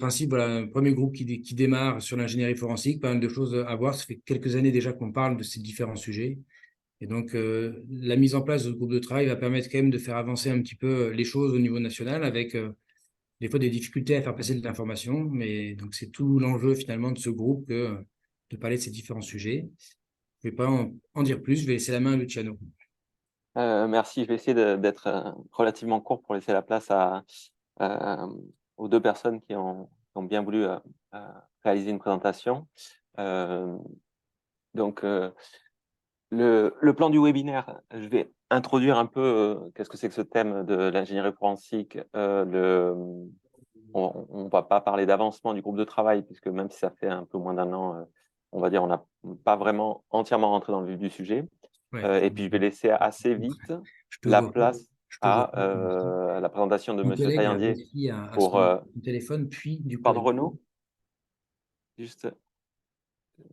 principe, voilà, un premier groupe qui démarre sur l'ingénierie forensique, pas mal de choses à voir. Ça fait quelques années déjà qu'on parle de ces différents sujets. Et donc, la mise en place de ce groupe de travail va permettre quand même de faire avancer un petit peu les choses au niveau national avec des fois des difficultés à faire passer de l'information. Mais donc, c'est tout l'enjeu finalement de ce groupe que de parler de ces différents sujets. Je ne vais pas en dire plus. Je vais laisser la main à Luciano. Merci, je vais essayer d'être relativement court pour laisser la place euh, aux deux personnes qui ont bien voulu réaliser une présentation. Euh, donc, le plan du webinaire, je vais introduire un peu qu'est-ce que c'est que ce thème de l'ingénierie forensique. On ne va pas parler d'avancement du groupe de travail, puisque même si ça fait un peu moins d'un an, on va dire on n'a pas vraiment entièrement rentré dans le vif du sujet. Ouais. Et puis, je vais laisser assez vite Je te la vois pas. place Je te vois à pas pour l'instant. la présentation de Mon Monsieur collègue a Taillandier réussi à pour… son téléphone, puis du coup, pardon, Renaud? Juste,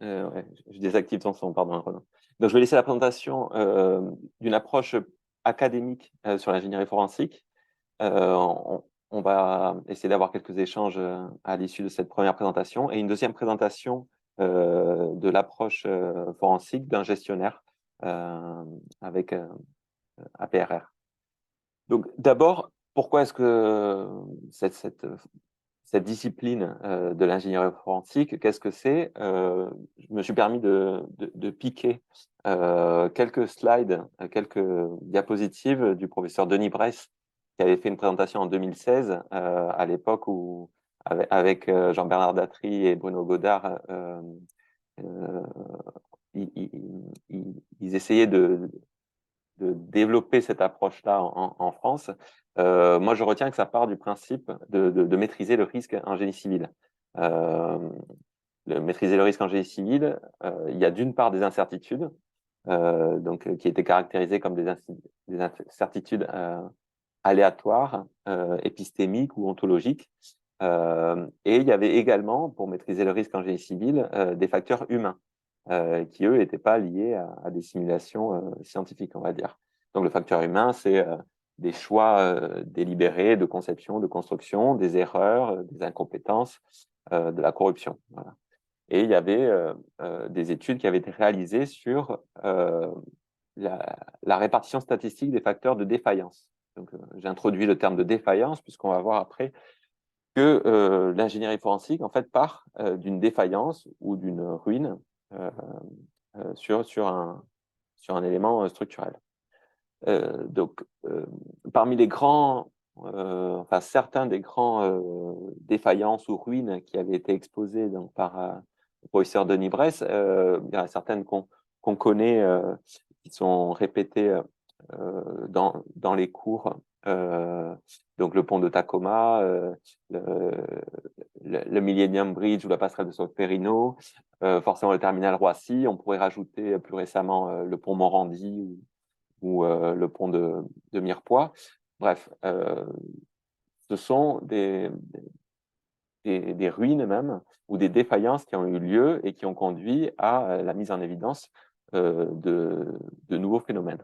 ouais, je désactive ton son, pardon, Renaud. Donc, je vais laisser la présentation d'une approche académique sur l'ingénierie forensique. On va essayer d'avoir quelques échanges à l'issue de cette première présentation et une deuxième présentation de l'approche forensique d'un gestionnaire avec APRR. Donc, d'abord, pourquoi est-ce que cette discipline de l'ingénierie forensique, qu'est-ce que c'est? Je me suis permis de piquer quelques slides, quelques diapositives du professeur Denis Bress, qui avait fait une présentation en 2016, à l'époque où, avec Jean-Bernard Datry et Bruno Godard, euh, ils essayaient de développer cette approche-là en France. Moi, je retiens que ça part du principe de maîtriser le risque en génie civil. Euh, Maîtriser le risque en génie civil, il y a d'une part des incertitudes, qui étaient caractérisées comme des incertitudes aléatoires, épistémiques ou ontologiques. Et il y avait également, pour maîtriser le risque en génie civil, des facteurs humains qui, eux, n'étaient pas liés à des simulations scientifiques, on va dire. Donc, le facteur humain, c'est des choix délibérés de conception, de construction, des erreurs, des incompétences, de la corruption. Voilà. Et il y avait des études qui avaient été réalisées sur la répartition statistique des facteurs de défaillance. Donc, j'ai introduit le terme de défaillance, puisqu'on va voir après que l'ingénierie forensique, en fait, part d'une défaillance ou d'une ruine euh, sur un élément structurel. Donc, parmi les grands, enfin certains des grands défaillances ou ruines qui avaient été exposées donc, par le professeur Denis Bress, il y en a certaines qu'on connaît, qui sont répétées dans les cours. Donc le pont de Tacoma, le Millennium Bridge ou la passerelle de Solferino, forcément le terminal Roissy. On pourrait rajouter plus récemment le pont Morandi ou le pont de Mirepoix. Bref, ce sont des ruines même, ou des défaillances qui ont eu lieu et qui ont conduit à la mise en évidence de nouveaux phénomènes.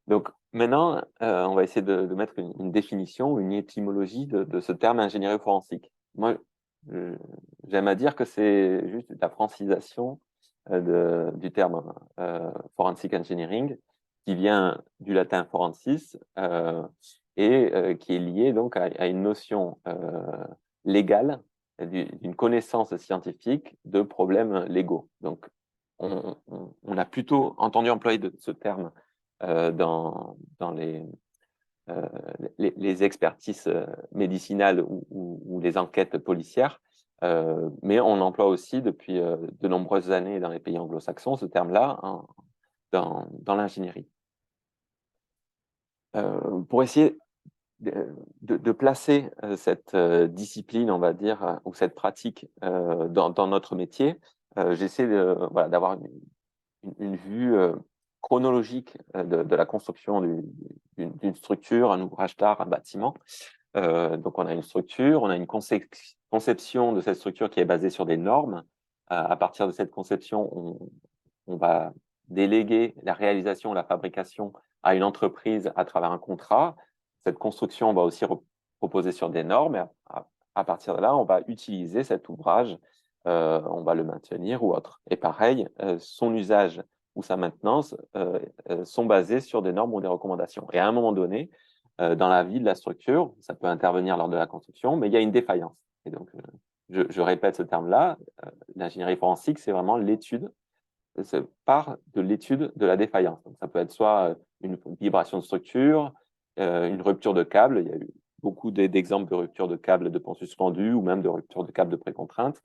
Donc maintenant, on va essayer de mettre une définition, une étymologie de ce terme ingénierie forensique. Moi, j'aime à dire que c'est juste la francisation du terme forensic engineering, qui vient du latin forensis et qui est lié donc à une notion légale d'une connaissance scientifique de problèmes légaux. Donc, on a plutôt entendu employer ce terme dans les expertises médicinales ou les enquêtes policières, mais on emploie aussi depuis de nombreuses années dans les pays anglo-saxons ce terme-là dans l'ingénierie. Pour essayer de placer cette discipline, on va dire, ou cette pratique dans notre métier, j'essaie voilà, d'avoir une vue chronologique de la construction d'une structure, un ouvrage d'art, un bâtiment. Donc, on a une structure, on a une conception de cette structure qui est basée sur des normes. À partir de cette conception, on va déléguer la réalisation, la fabrication à une entreprise à travers un contrat. Cette construction va aussi reposer sur des normes. à partir de là, on va utiliser cet ouvrage, on va le maintenir ou autre. Et pareil, son usage ou sa maintenance sont basés sur des normes ou des recommandations. Et à un moment donné, dans la vie de la structure, ça peut intervenir lors de la construction, mais il y a une défaillance. Et donc, je répète ce terme-là, l'ingénierie forensique, c'est vraiment l'étude, ça part de l'étude de la défaillance. Donc, ça peut être soit une vibration de structure, une rupture de câble. Il y a eu beaucoup d'exemples de rupture de câble de pont suspendu ou même de rupture de câble de précontrainte.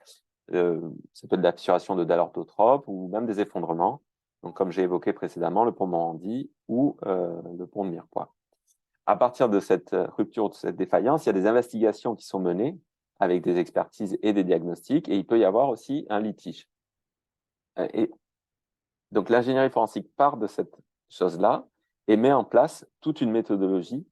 Ça peut être de la fissuration de dalles orthotropes ou même des effondrements. Donc, comme j'ai évoqué précédemment, le pont Morandi ou le pont de Mirepoix. À partir de cette rupture, de cette défaillance, il y a des investigations qui sont menées avec des expertises et des diagnostics, et il peut y avoir aussi un litige. Et donc, l'ingénierie forensique part de cette chose-là et met en place toute une méthodologie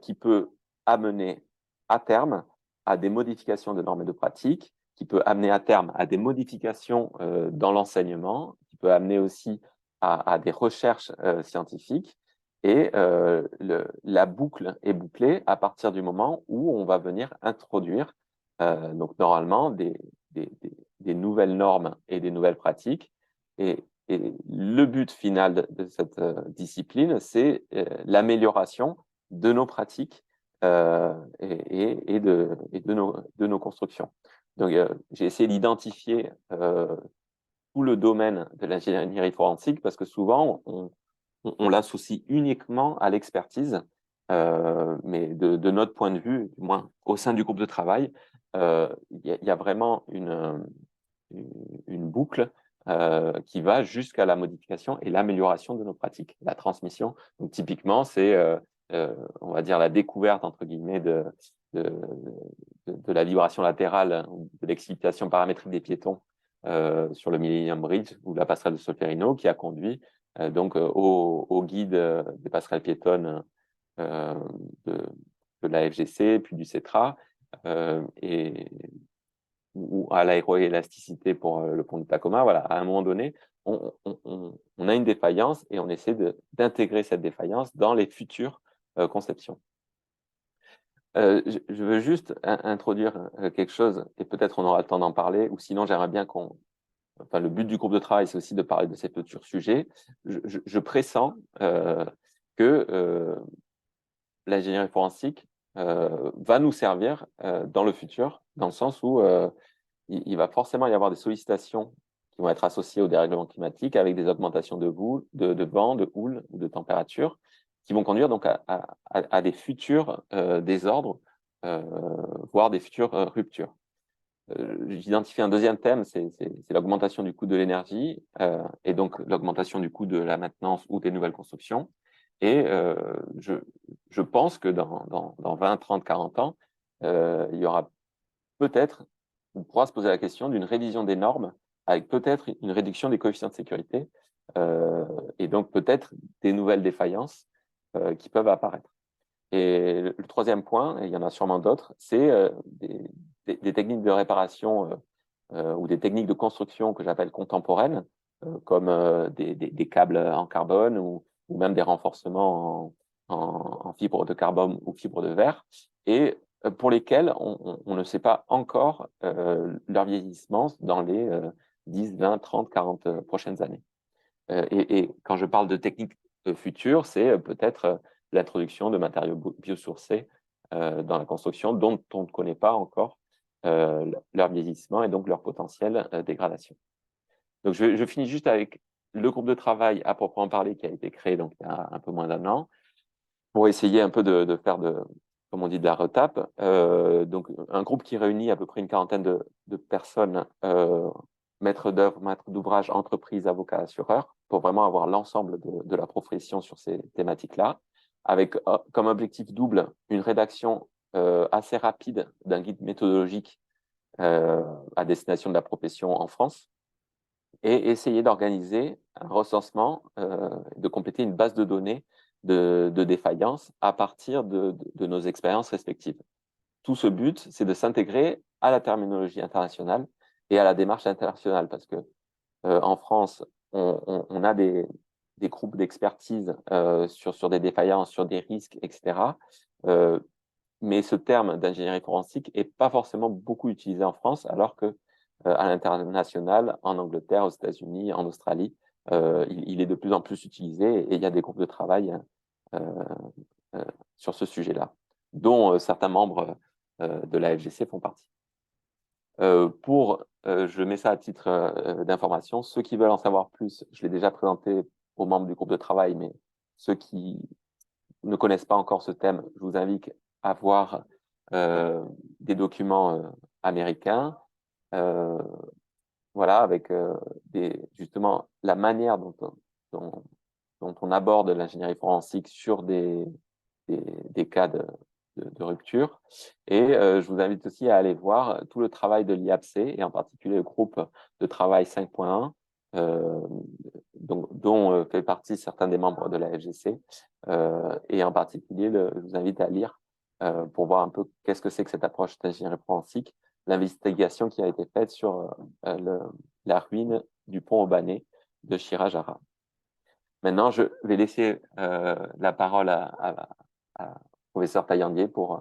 qui peut amener à terme à des modifications de normes et de pratiques, qui peut amener à terme à des modifications dans l'enseignement, qui peut amener aussi à des recherches scientifiques. Et la boucle est bouclée à partir du moment où on va venir introduire, donc normalement, des nouvelles normes et des nouvelles pratiques. Et le but final de cette discipline, c'est l'amélioration de nos pratiques et de nos constructions. Donc, j'ai essayé d'identifier tout le domaine de l'ingénierie forensique parce que souvent, on l'associe uniquement à l'expertise, mais de notre point de vue, du moins au sein du groupe de travail, il y a vraiment une boucle qui va jusqu'à la modification et l'amélioration de nos pratiques, la transmission. Donc, typiquement, c'est, on va dire, la découverte, entre guillemets, de la vibration latérale, de l'excitation paramétrique des piétons sur le Millennium Bridge ou la passerelle de Solferino qui a conduit donc au guide des passerelles piétonnes de, de la FGC, puis du CETRA, et ou à l'aéroélasticité pour le pont de Tacoma. Voilà, à un moment donné, on a une défaillance et on essaie d'intégrer cette défaillance dans les futures conceptions. Je veux juste introduire quelque chose, et peut-être on aura le temps d'en parler, ou sinon j'aimerais bien qu'on... Enfin, le but du groupe de travail, c'est aussi de parler de ces futurs sujets. Je pressens que l'ingénierie forensique va nous servir dans le futur, dans le sens où il va forcément y avoir des sollicitations qui vont être associées au dérèglement climatique avec des augmentations de vent, de houle ou de température qui vont conduire donc à des futurs désordres, voire des futures ruptures. J'identifie un deuxième thème, c'est l'augmentation du coût de l'énergie et donc l'augmentation du coût de la maintenance ou des nouvelles constructions. Et je pense que dans 20, 30, 40 ans, il y aura peut-être, on pourra se poser la question d'une révision des normes avec peut-être une réduction des coefficients de sécurité et donc peut-être des nouvelles défaillances qui peuvent apparaître. Et le troisième point, et il y en a sûrement d'autres, c'est des techniques de réparation ou des techniques de construction que j'appelle contemporaines, comme des câbles en carbone ou même des renforcements en fibre de carbone ou fibre de verre, et pour lesquels on ne sait pas encore leur vieillissement dans les 10, 20, 30, 40 prochaines années. Et quand je parle de techniques futures, c'est peut-être l'introduction de matériaux biosourcés dans la construction dont on ne connaît pas encore leur vieillissement et donc leur potentielle dégradation. Donc, je finis juste avec le groupe de travail à proprement parler qui a été créé donc, il y a un peu moins d'1 an pour essayer un peu de faire comme on dit, de la retape. Donc, un groupe qui réunit à peu près une quarantaine de personnes, maîtres d'œuvre, maîtres d'ouvrage, entreprises, avocats, assureurs, pour vraiment avoir l'ensemble de la profession sur ces thématiques-là, avec comme objectif double une rédaction assez rapide d'un guide méthodologique à destination de la profession en France, et essayer d'organiser un recensement, de compléter une base de données de défaillance à partir de nos expériences respectives. Tout ce but, c'est de s'intégrer à la terminologie internationale et à la démarche internationale, parce que en France, on a des groupes d'expertise sur des défaillances, sur des risques, etc. mais ce terme d'ingénierie forensique n'est pas forcément beaucoup utilisé en France, alors que à l'international, en Angleterre, aux États-Unis, en Australie, il est de plus en plus utilisé et il y a des groupes de travail sur ce sujet-là, dont certains membres de la FGC font partie. Je mets ça à titre d'information. Ceux qui veulent en savoir plus, je l'ai déjà présenté aux membres du groupe de travail, mais ceux qui ne connaissent pas encore ce thème, je vous invite à voir des documents américains, voilà, avec justement la manière dont on aborde l'ingénierie forensique sur des cas de rupture. Et je vous invite aussi à aller voir tout le travail de l'IAPC, et en particulier le groupe de travail 5.1, dont fait partie certains des membres de la FGC. Et en particulier, je vous invite à lire pour voir un peu qu'est-ce que c'est que cette approche d'ingénierie forensique, l'investigation qui a été faite sur la ruine du pont Aubané de Shirajara. Maintenant, je vais laisser la parole à professeur Taillandier pour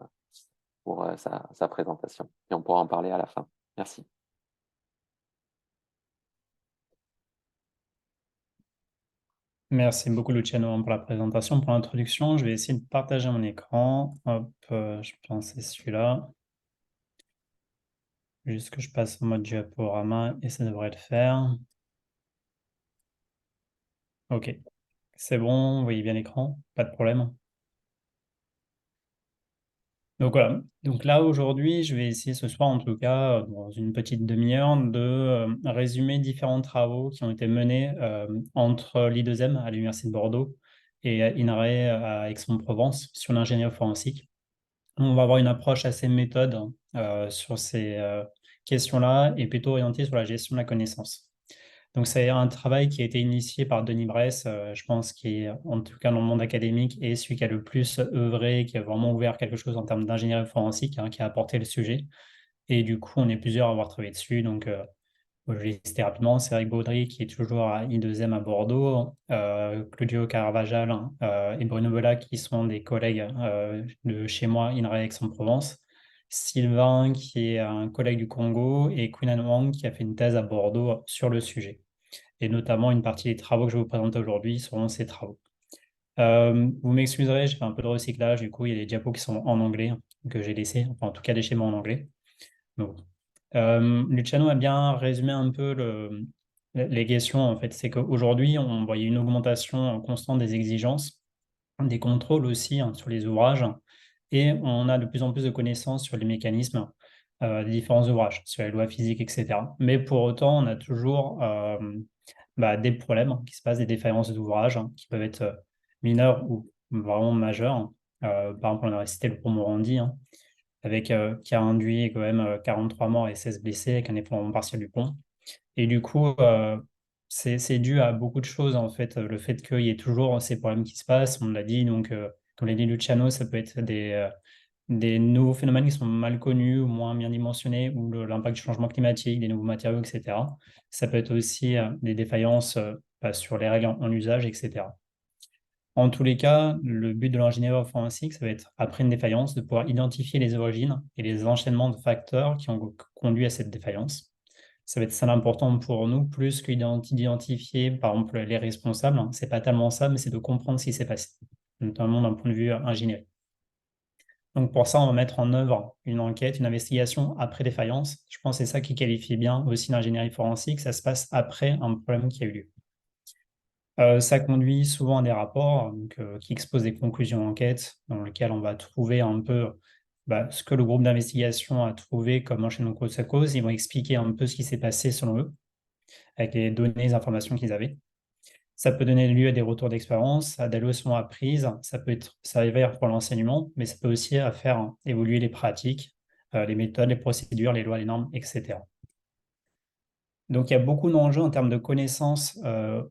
sa présentation. Et on pourra en parler à la fin. Merci. Merci beaucoup, Luciano, pour la présentation. Pour l'introduction, je vais essayer de partager mon écran. Hop, je pense que c'est celui-là. Juste que je passe en mode diaporama et ça devrait le faire. OK. C'est bon, vous voyez bien l'écran, pas de problème. Donc voilà, donc là aujourd'hui, je vais essayer ce soir en tout cas, dans une petite demi-heure, de résumer différents travaux qui ont été menés entre l'I2M à l'Université de Bordeaux et INRAE à Aix-en-Provence sur l'ingénierie forensique. On va avoir une approche assez méthode sur ces questions-là et plutôt orientée sur la gestion de la connaissance. Donc, c'est un travail qui a été initié par Denis Bress, je pense, qui est, en tout cas dans le monde académique, et celui qui a le plus œuvré, qui a vraiment ouvert quelque chose en termes d'ingénierie forensique, qui a apporté le sujet. Et du coup, on est plusieurs à avoir travaillé dessus. Donc, je vais lister rapidement. C'est Eric Baudry, qui est toujours à I2M à Bordeaux, Claudio Caravajal et Bruno Bella, qui sont des collègues de chez moi, INRAE Aix-en-Provence. Sylvain, qui est un collègue du Congo, et Queenan Wang, qui a fait une thèse à Bordeaux sur le sujet. Et notamment, une partie des travaux que je vais vous présenter aujourd'hui seront ces travaux. Vous m'excuserez, j'ai fait un peu de recyclage, du coup, il y a des diapos qui sont en anglais, que j'ai laissés, enfin, en tout cas des schémas en anglais. Donc, Luciano a bien résumé un peu les questions, en fait. C'est qu'aujourd'hui, on voyait une augmentation constante des exigences, des contrôles aussi sur les ouvrages, et on a de plus en plus de connaissances sur les mécanismes des différents ouvrages, sur les lois physiques, etc. Mais pour autant, on a toujours des problèmes qui se passent, des défaillances d'ouvrages qui peuvent être mineures ou vraiment majeures. Par exemple, on a cité le pont Morandi, qui a induit quand même 43 morts et 16 blessés avec un effondrement partiel du pont. Et du coup, c'est dû à beaucoup de choses, en fait, le fait qu'il y ait toujours ces problèmes qui se passent, on l'a dit, donc, comme l'a dit Luciano, ça peut être des nouveaux phénomènes qui sont mal connus ou moins bien dimensionnés, ou l'impact du changement climatique, des nouveaux matériaux, etc. Ça peut être aussi des défaillances sur les règles en usage, etc. En tous les cas, le but de l'ingénierie forensique, ça va être, après une défaillance, de pouvoir identifier les origines et les enchaînements de facteurs qui ont conduit à cette défaillance. Ça va être ça l'important pour nous, plus que d'identifier, par exemple, les responsables. C'est pas tellement ça, mais c'est de comprendre ce qui s'est passé, notamment d'un point de vue ingénierie. Donc pour ça, on va mettre en œuvre une enquête, une investigation après défaillance. Je pense que c'est ça qui qualifie bien aussi l'ingénierie forensique. Ça se passe après un problème qui a eu lieu. Ça conduit souvent à des rapports qui exposent des conclusions d'enquête dans lesquelles on va trouver un peu ce que le groupe d'investigation a trouvé comme enchaînement cause à cause. Ils vont expliquer un peu ce qui s'est passé selon eux, avec les données, les informations qu'ils avaient. Ça peut donner lieu à des retours d'expérience, à des leçons apprises. Ça va être pour l'enseignement, mais ça peut aussi faire évoluer les pratiques, les méthodes, les procédures, les lois, les normes, etc. Donc, il y a beaucoup d'enjeux en termes de connaissances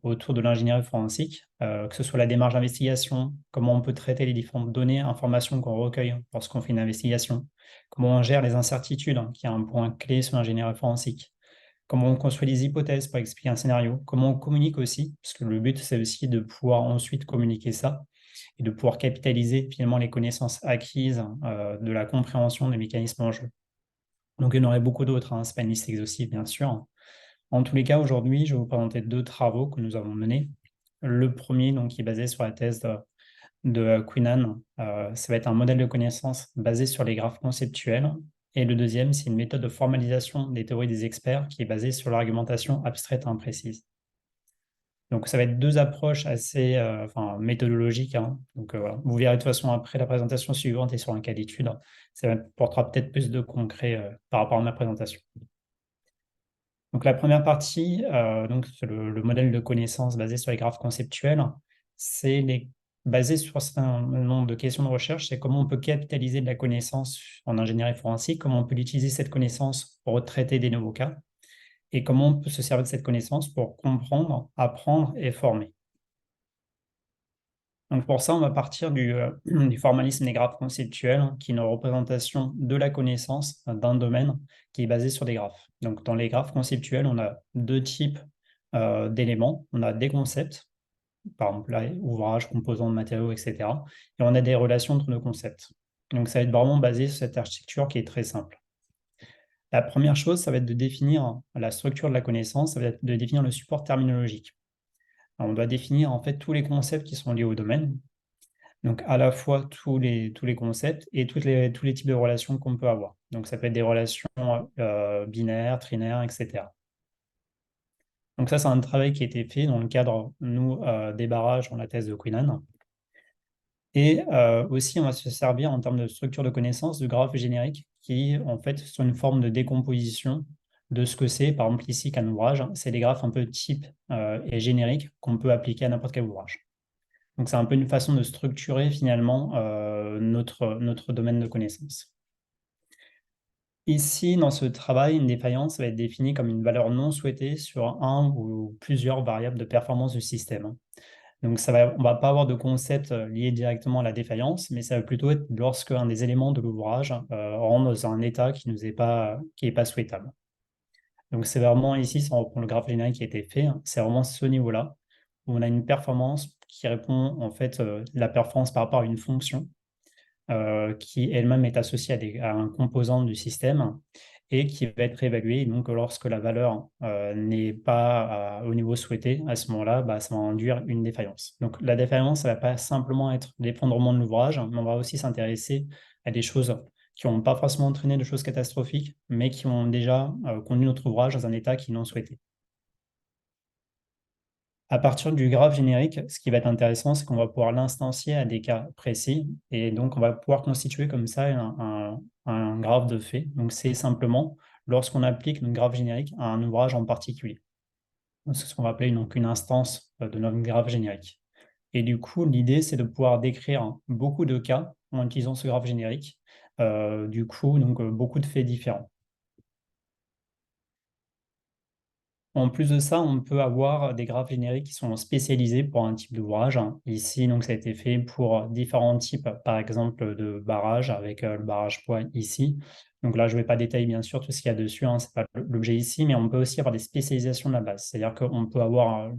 autour de l'ingénierie forensique, que ce soit la démarche d'investigation, comment on peut traiter les différentes données, informations qu'on recueille lorsqu'on fait une investigation, comment on gère les incertitudes, qui est un point clé sur l'ingénierie forensique, comment on construit des hypothèses pour expliquer un scénario, comment on communique aussi, parce que le but, c'est aussi de pouvoir ensuite communiquer ça, et de pouvoir capitaliser finalement les connaissances acquises de la compréhension des mécanismes en jeu. Donc, il y en aurait beaucoup d'autres, hein, ce n'est pas une liste exhaustive, bien sûr. En tous les cas, aujourd'hui, je vais vous présenter 2 travaux que nous avons menés. Le premier, donc, qui est basé sur la thèse de Queenan, ça va être un modèle de connaissance basé sur les graphes conceptuels. Et le deuxième, c'est une méthode de formalisation des théories des experts qui est basée sur l'argumentation abstraite imprécise. Donc, ça va être 2 approches assez méthodologiques, hein. Donc, voilà. Vous verrez de toute façon après la présentation suivante et sur un cas d'étude. Ça apportera peut-être plus de concret par rapport à ma présentation. Donc, la première partie, donc, c'est le modèle de connaissance basé sur les graphes conceptuels. C'est basé sur un certain nombre de questions de recherche. C'est comment on peut capitaliser de la connaissance en ingénierie forensique, comment on peut utiliser cette connaissance pour traiter des nouveaux cas, et comment on peut se servir de cette connaissance pour comprendre, apprendre et former. Donc pour ça, on va partir du formalisme des graphes conceptuels, hein, qui est une représentation de la connaissance d'un domaine qui est basé sur des graphes. Donc dans les graphes conceptuels, on a 2 types d'éléments. On a des concepts, par exemple là, ouvrages, composants, matériaux, etc. Et on a des relations entre nos concepts. Donc ça va être vraiment basé sur cette architecture qui est très simple. La première chose, ça va être de définir la structure de la connaissance, ça va être de définir le support terminologique. Alors, on doit définir en fait tous les concepts qui sont liés au domaine, donc à la fois tous les concepts et tous les types de relations qu'on peut avoir. Donc ça peut être des relations binaires, trinaires, etc. Donc ça, c'est un travail qui a été fait dans le cadre, nous, des barrages dans la thèse de Queenan. Et aussi, on va se servir en termes de structure de connaissance de graphes génériques qui, en fait, sont une forme de décomposition de ce que c'est, par exemple, ici, qu'un ouvrage. C'est des graphes un peu type et génériques qu'on peut appliquer à n'importe quel ouvrage. Donc, c'est un peu une façon de structurer, finalement, notre domaine de connaissance. Ici, dans ce travail, une défaillance va être définie comme une valeur non souhaitée sur un ou plusieurs variables de performance du système. Donc, on ne va pas avoir de concept lié directement à la défaillance, mais ça va plutôt être lorsque un des éléments de l'ouvrage rentre dans un état qui n'est pas souhaitable. Donc, c'est vraiment ici, si on reprend le graphe général qui a été fait, hein, c'est vraiment ce niveau-là où on a une performance qui répond en fait la performance par rapport à une fonction qui elle-même est associée à un composant du système et qui va être évalué. Donc, lorsque la valeur n'est pas au niveau souhaité, à ce moment-là, bah, ça va induire une défaillance. Donc, la défaillance, ça ne va pas simplement être l'effondrement de l'ouvrage, mais on va aussi s'intéresser à des choses qui n'ont pas forcément entraîné de choses catastrophiques, mais qui ont déjà conduit notre ouvrage dans un état qu'ils n'ont souhaité. À partir du graphe générique, ce qui va être intéressant, c'est qu'on va pouvoir l'instancier à des cas précis, et donc on va pouvoir constituer comme ça un graphe de fait. Donc c'est simplement lorsqu'on applique notre graphe générique à un ouvrage en particulier. C'est ce qu'on va appeler donc une instance de notre graphe générique. Et du coup, l'idée, c'est de pouvoir décrire beaucoup de cas en utilisant ce graphe générique, beaucoup de faits différents. En plus de ça, on peut avoir des graphes génériques qui sont spécialisés pour un type d'ouvrage. Ici, donc, ça a été fait pour différents types, par exemple, de barrages, avec le barrage poids ici. Donc là, je ne vais pas détailler, bien sûr, tout ce qu'il y a dessus, hein, ce n'est pas l'objet ici, mais on peut aussi avoir des spécialisations de la base. C'est-à-dire qu'on peut avoir,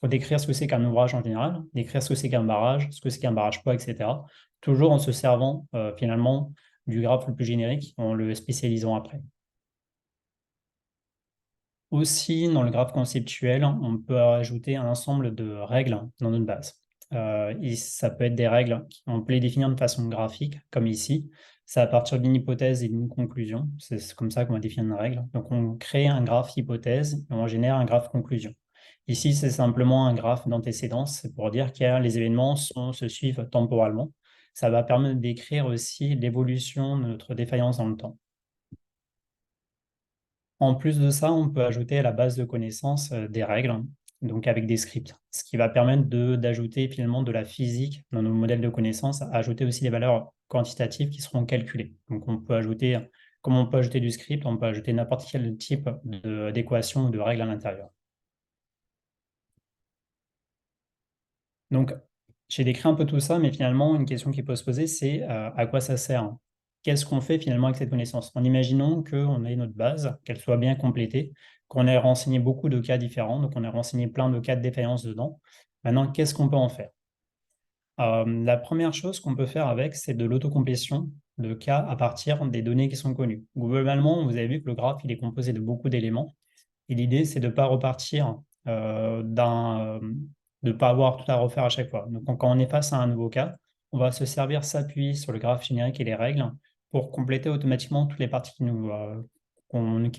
décrire ce que c'est qu'un ouvrage en général, décrire ce que c'est qu'un barrage, ce que c'est qu'un barrage poids, etc. Toujours en se servant, finalement, du graphe le plus générique, en le spécialisant après. Aussi, dans le graphe conceptuel, on peut ajouter un ensemble de règles dans notre base. Ça peut être des règles qu'on peut les définir de façon graphique, comme ici. C'est à partir d'une hypothèse et d'une conclusion. C'est comme ça qu'on va définir une règle. Donc, on crée un graphe hypothèse et on génère un graphe conclusion. Ici, c'est simplement un graphe d'antécédence. C'est pour dire que les événements se suivent temporellement. Ça va permettre de décrire aussi l'évolution de notre défaillance dans le temps. En plus de ça, on peut ajouter à la base de connaissances des règles, donc avec des scripts, ce qui va permettre d'ajouter finalement de la physique dans nos modèles de connaissances, ajouter aussi des valeurs quantitatives qui seront calculées. Donc on peut ajouter, comme on peut ajouter du script, on peut ajouter n'importe quel type d'équation ou de règle à l'intérieur. Donc j'ai décrit un peu tout ça, mais finalement, une question qui peut se poser, c'est à quoi ça sert? Qu'est-ce qu'on fait finalement avec cette connaissance? En imaginant qu'on ait notre base, qu'elle soit bien complétée, qu'on ait renseigné beaucoup de cas différents, donc on a renseigné plein de cas de défaillance dedans. Maintenant, qu'est-ce qu'on peut en faire? La première chose qu'on peut faire avec, c'est de l'autocomplétion de cas à partir des données qui sont connues. Globalement, vous avez vu que le graphe, il est composé de beaucoup d'éléments. Et l'idée, c'est de ne pas repartir de ne pas avoir tout à refaire à chaque fois. Donc, quand on est face à un nouveau cas, on va se servir, s'appuyer sur le graphe générique et les règles pour compléter automatiquement toutes les parties qui nous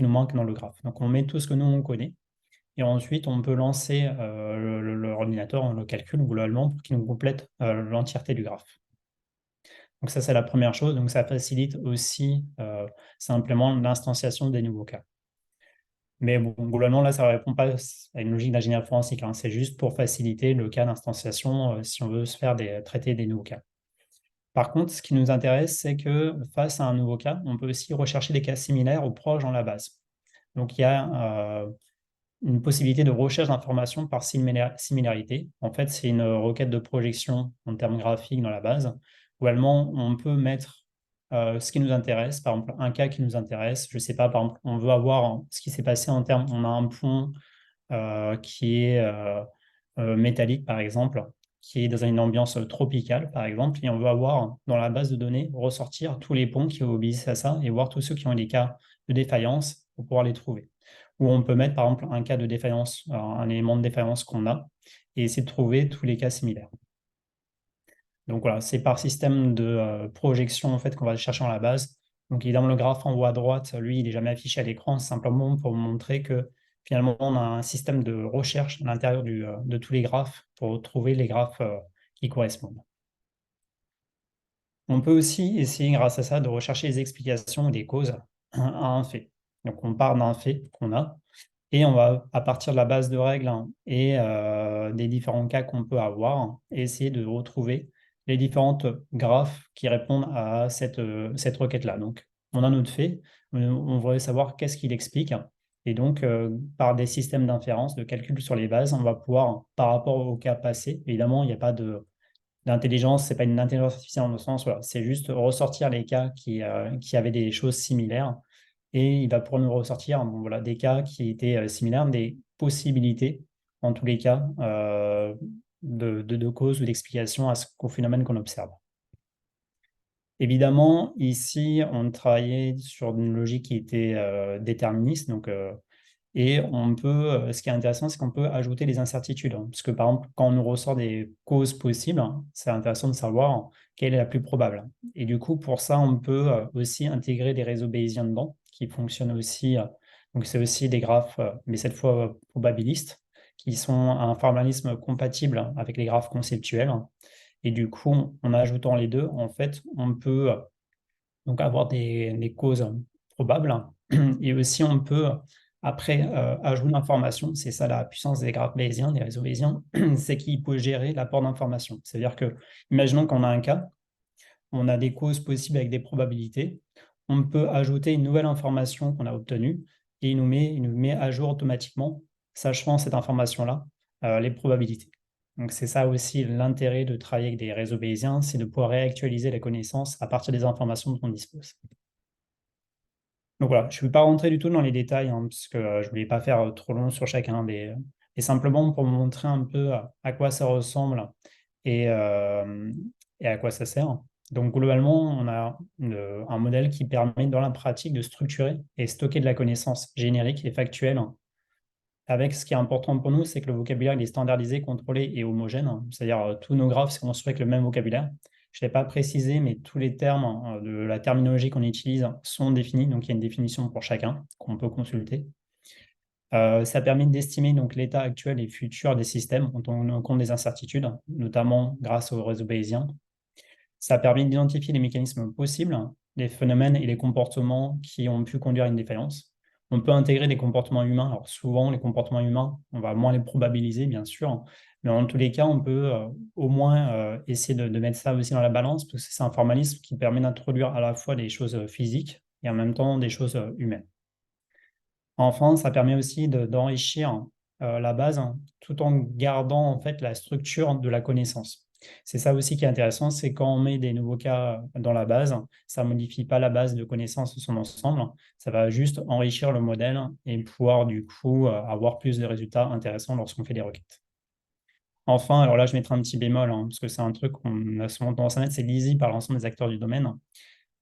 manquent dans le graphe. Donc, on met tout ce que nous, on connaît. Et ensuite, on peut lancer l'ordinateur, le calcul globalement pour qu'il nous complète l'entièreté du graphe. Donc ça, c'est la première chose. Donc ça facilite aussi simplement l'instanciation des nouveaux cas. Mais bon, globalement, là, ça ne répond pas à une logique d'ingénierie forensique, hein. C'est juste pour faciliter le cas d'instanciation si on veut se faire traiter des nouveaux cas. Par contre, ce qui nous intéresse, c'est que face à un nouveau cas, on peut aussi rechercher des cas similaires ou proches dans la base. Donc il y a une possibilité de recherche d'informations par similarité. En fait, c'est une requête de projection en termes graphiques dans la base, où on peut mettre ce qui nous intéresse, par exemple un cas qui nous intéresse, je ne sais pas, par exemple, on veut avoir ce qui s'est passé en termes, on a un pont qui est métallique, par exemple, qui est dans une ambiance tropicale, par exemple, et on veut avoir dans la base de données ressortir tous les ponts qui obéissent à ça et voir tous ceux qui ont des cas de défaillance pour pouvoir les trouver. Ou on peut mettre, par exemple, un cas de défaillance, un élément de défaillance qu'on a, et essayer de trouver tous les cas similaires. Donc voilà, c'est par système de projection en fait, qu'on va chercher dans la base. Donc évidemment, le graphe en haut à droite, lui, il n'est jamais affiché à l'écran, simplement pour montrer que finalement, on a un système de recherche à l'intérieur de tous les graphes pour trouver les graphes qui correspondent. On peut aussi essayer, grâce à ça, de rechercher les explications ou des causes à un fait. Donc on part d'un fait qu'on a, et on va, à partir de la base de règles et des différents cas qu'on peut avoir, essayer de retrouver les différentes graphes qui répondent à cette requête-là. Donc, on a notre fait, on voudrait savoir qu'est-ce qu'il explique. Et donc, par des systèmes d'inférence, de calcul sur les bases, on va pouvoir, par rapport au cas passé, évidemment, il n'y a pas d'intelligence, ce n'est pas une intelligence artificielle dans le sens, voilà, c'est juste ressortir les cas qui avaient des choses similaires et il va pouvoir nous ressortir voilà, des cas qui étaient similaires, des possibilités, en tous les cas, de cause ou d'explication au phénomène qu'on observe. Évidemment, ici, on travaillait sur une logique qui était déterministe, donc, et ce qui est intéressant, c'est qu'on peut ajouter des incertitudes, hein, parce que par exemple, quand on nous ressort des causes possibles, hein, c'est intéressant de savoir quelle est la plus probable. Et du coup, pour ça, on peut aussi intégrer des réseaux bayésiens dedans, qui fonctionnent aussi. Donc, c'est aussi des graphes, mais cette fois probabilistes, qui sont un formalisme compatible avec les graphes conceptuels. Et du coup, en ajoutant les deux, en fait, on peut donc avoir des causes probables. Et aussi, on peut, après, ajouter l'information. C'est ça la puissance des graphes bayésiens, des réseaux bayésiens, c'est qu'il peut gérer l'apport d'informations. C'est-à-dire que, imaginons qu'on a un cas, on a des causes possibles avec des probabilités. On peut ajouter une nouvelle information qu'on a obtenue et il nous met à jour automatiquement, sachant cette information-là, les probabilités. Donc c'est ça aussi l'intérêt de travailler avec des réseaux bayésiens, c'est de pouvoir réactualiser la connaissance à partir des informations dont on dispose. Donc voilà, je ne vais pas rentrer du tout dans les détails, hein, parce que je ne voulais pas faire trop long sur chacun et simplement pour vous montrer un peu à quoi ça ressemble et à quoi ça sert. Donc globalement, on a un modèle qui permet dans la pratique de structurer et stocker de la connaissance générique et factuelle. Avec ce qui est important pour nous, c'est que le vocabulaire il est standardisé, contrôlé et homogène. C'est-à-dire tous nos graphes sont construits avec le même vocabulaire. Je ne l'ai pas précisé, mais tous les termes de la terminologie qu'on utilise sont définis. Donc il y a une définition pour chacun qu'on peut consulter. Ça permet d'estimer donc l'état actuel et futur des systèmes en tenant compte des incertitudes, notamment grâce au réseau bayésien. Ça permet d'identifier les mécanismes possibles, les phénomènes et les comportements qui ont pu conduire à une défaillance. On peut intégrer des comportements humains. Alors souvent, les comportements humains, on va moins les probabiliser, bien sûr, mais en tous les cas, on peut au moins essayer de mettre ça aussi dans la balance, parce que c'est un formalisme qui permet d'introduire à la fois des choses physiques et en même temps des choses humaines. Enfin, ça permet aussi d'enrichir la base tout en gardant en fait la structure de la connaissance. C'est ça aussi qui est intéressant, c'est quand on met des nouveaux cas dans la base, ça ne modifie pas la base de connaissances de son ensemble, ça va juste enrichir le modèle et pouvoir du coup avoir plus de résultats intéressants lorsqu'on fait des requêtes. Enfin, alors là, je mettrai un petit bémol, hein, parce que c'est un truc qu'on a souvent tendance à mettre, c'est lisible par l'ensemble des acteurs du domaine.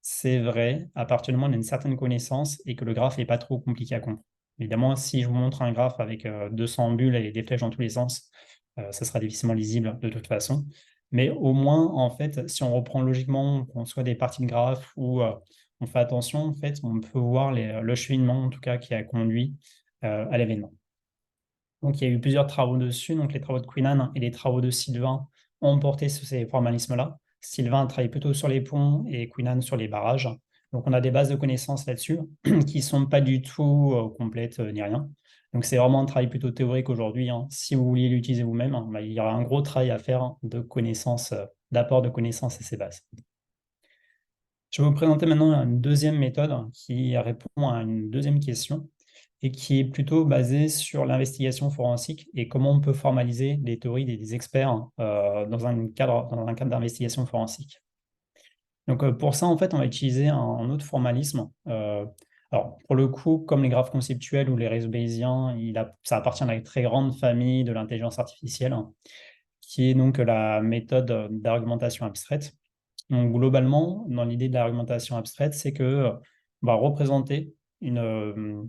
C'est vrai, à partir du moment où on a une certaine connaissance et que le graphe n'est pas trop compliqué à comprendre. Évidemment, si je vous montre un graphe avec 200 bulles et des flèches dans tous les sens, ça sera difficilement lisible de toute façon. Mais au moins, en fait, si on reprend logiquement, qu'on soit des parties de graphe ou on fait attention, en fait, on peut voir le cheminement, en tout cas, qui a conduit à l'événement. Donc, il y a eu plusieurs travaux dessus. Donc, les travaux de Queenan et les travaux de Sylvain ont porté sur ces formalismes-là. Sylvain a travaillé plutôt sur les ponts et Queenan sur les barrages. Donc, on a des bases de connaissances là-dessus qui ne sont pas du tout complètes ni rien. Donc, c'est vraiment un travail plutôt théorique aujourd'hui, hein. Si vous vouliez l'utiliser vous-même, hein, il y aura un gros travail à faire de connaissances, d'apport de connaissances à ces bases. Je vais vous présenter maintenant une deuxième méthode qui répond à une deuxième question et qui est plutôt basée sur l'investigation forensique et comment on peut formaliser les théories des experts dans un cadre d'investigation forensique. Donc pour ça, en fait, on va utiliser un autre formalisme. Alors pour le coup, comme les graphes conceptuels ou les réseaux bayésiens, ça appartient à la très grande famille de l'intelligence artificielle, qui est donc la méthode d'argumentation abstraite. Donc globalement, dans l'idée de l'argumentation abstraite, c'est que on va représenter une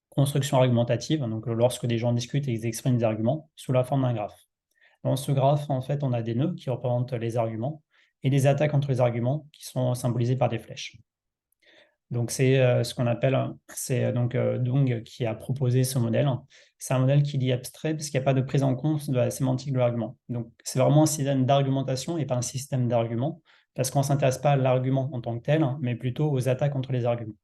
construction argumentative, donc lorsque des gens discutent et ils expriment des arguments, sous la forme d'un graphe. Dans ce graphe, en fait, on a des nœuds qui représentent les arguments et des attaques entre les arguments qui sont symbolisées par des flèches. Donc c'est ce qu'on appelle, c'est donc Dung qui a proposé ce modèle. C'est un modèle qui dit abstrait parce qu'il n'y a pas de prise en compte de la sémantique de l'argument. Donc c'est vraiment un système d'argumentation et pas un système d'arguments, parce qu'on ne s'intéresse pas à l'argument en tant que tel, mais plutôt aux attaques entre les arguments.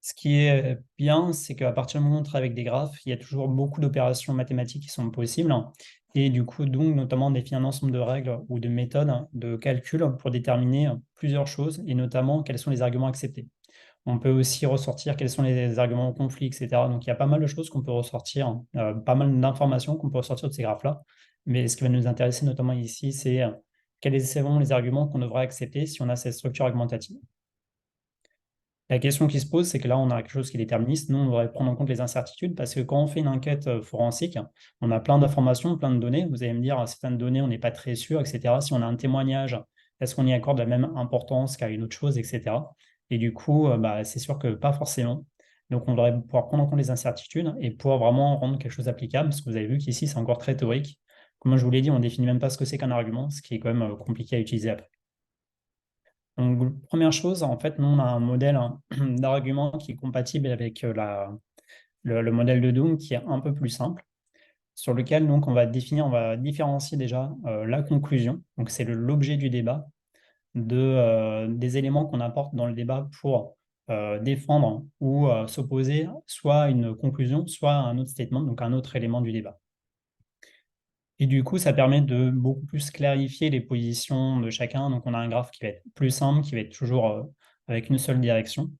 Ce qui est bien, c'est qu'à partir du moment où on travaille avec des graphes, il y a toujours beaucoup d'opérations mathématiques qui sont possibles. Et du coup, donc, notamment définir un ensemble de règles ou de méthodes de calcul pour déterminer plusieurs choses, et notamment quels sont les arguments acceptés. On peut aussi ressortir quels sont les arguments au conflit, etc. Donc, il y a pas mal de choses qu'on peut ressortir, pas mal d'informations qu'on peut ressortir de ces graphes-là. Mais ce qui va nous intéresser notamment ici, c'est quels sont les arguments qu'on devrait accepter si on a cette structure argumentative. La question qui se pose, c'est que là, on a quelque chose qui est déterministe. Nous, on devrait prendre en compte les incertitudes parce que quand on fait une enquête forensique, on a plein d'informations, plein de données. Vous allez me dire, certaines données, on n'est pas très sûr, etc. Si on a un témoignage, est-ce qu'on y accorde la même importance qu'à une autre chose, etc. Et du coup, c'est sûr que pas forcément. Donc, on devrait pouvoir prendre en compte les incertitudes et pouvoir vraiment rendre quelque chose applicable. Parce que vous avez vu qu'ici, c'est encore très théorique. Comme je vous l'ai dit, on ne définit même pas ce que c'est qu'un argument, ce qui est quand même compliqué à utiliser après. Donc, première chose, en fait, nous, on a un modèle d'argument qui est compatible avec le modèle de Doom qui est un peu plus simple, sur lequel donc, on va différencier déjà la conclusion, donc c'est l'objet du débat, des éléments qu'on apporte dans le débat pour défendre ou s'opposer soit à une conclusion, soit à un autre statement, donc un autre élément du débat. Et du coup, ça permet de beaucoup plus clarifier les positions de chacun. Donc, on a un graphe qui va être plus simple, qui va être toujours avec une seule direction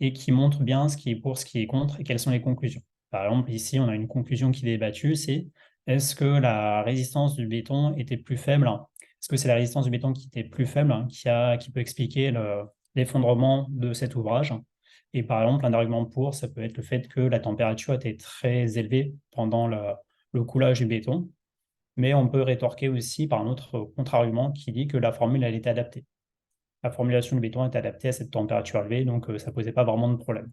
et qui montre bien ce qui est pour, ce qui est contre et quelles sont les conclusions. Par exemple, ici, on a une conclusion qui est débattue, c'est est-ce que la résistance du béton était plus faible? Est-ce que c'est la résistance du béton qui était plus faible qui peut expliquer l'effondrement de cet ouvrage? Et par exemple, un argument pour, ça peut être le fait que la température était très élevée pendant le coulage du béton. Mais on peut rétorquer aussi par un autre contre-argument qui dit que la formule, elle était adaptée. La formulation du béton est adaptée à cette température élevée, donc ça ne posait pas vraiment de problème.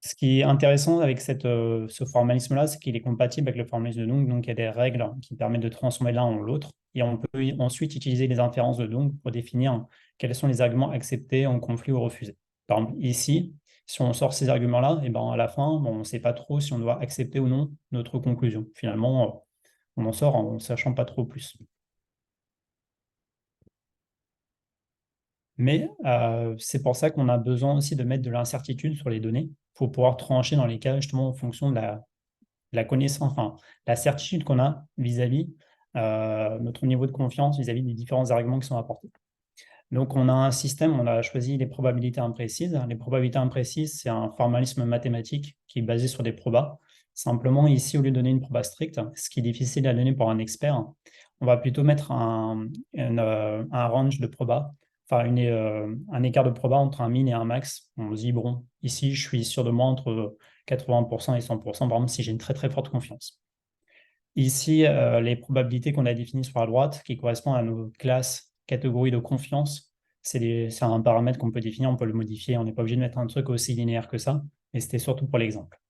Ce qui est intéressant avec ce formalisme-là, c'est qu'il est compatible avec le formalisme de Dung, donc il y a des règles qui permettent de transformer l'un en l'autre, et on peut ensuite utiliser les inférences de Dung pour définir quels sont les arguments acceptés en conflit ou refusés. Par exemple, ici, si on sort ces arguments-là, et ben à la fin, on ne sait pas trop si on doit accepter ou non notre conclusion. Finalement, on en sort en ne sachant pas trop plus. Mais c'est pour ça qu'on a besoin aussi de mettre de l'incertitude sur les données pour pouvoir trancher dans les cas justement en fonction de la connaissance, enfin, la certitude qu'on a vis-à-vis notre niveau de confiance vis-à-vis des différents arguments qui sont apportés. Donc, on a un système, on a choisi les probabilités imprécises. Les probabilités imprécises, c'est un formalisme mathématique qui est basé sur des probas. Simplement, ici, au lieu de donner une proba stricte, ce qui est difficile à donner pour un expert, on va plutôt mettre un range de probas, enfin un écart de probas entre un min et un max. On se dit, bon, ici, je suis sûr de moi entre 80% et 100%, par exemple, si j'ai une très très forte confiance. Ici, les probabilités qu'on a définies sur la droite, qui correspondent à nos classes, catégories de confiance, c'est un paramètre qu'on peut définir, on peut le modifier, on n'est pas obligé de mettre un truc aussi linéaire que ça, mais c'était surtout pour l'exemple.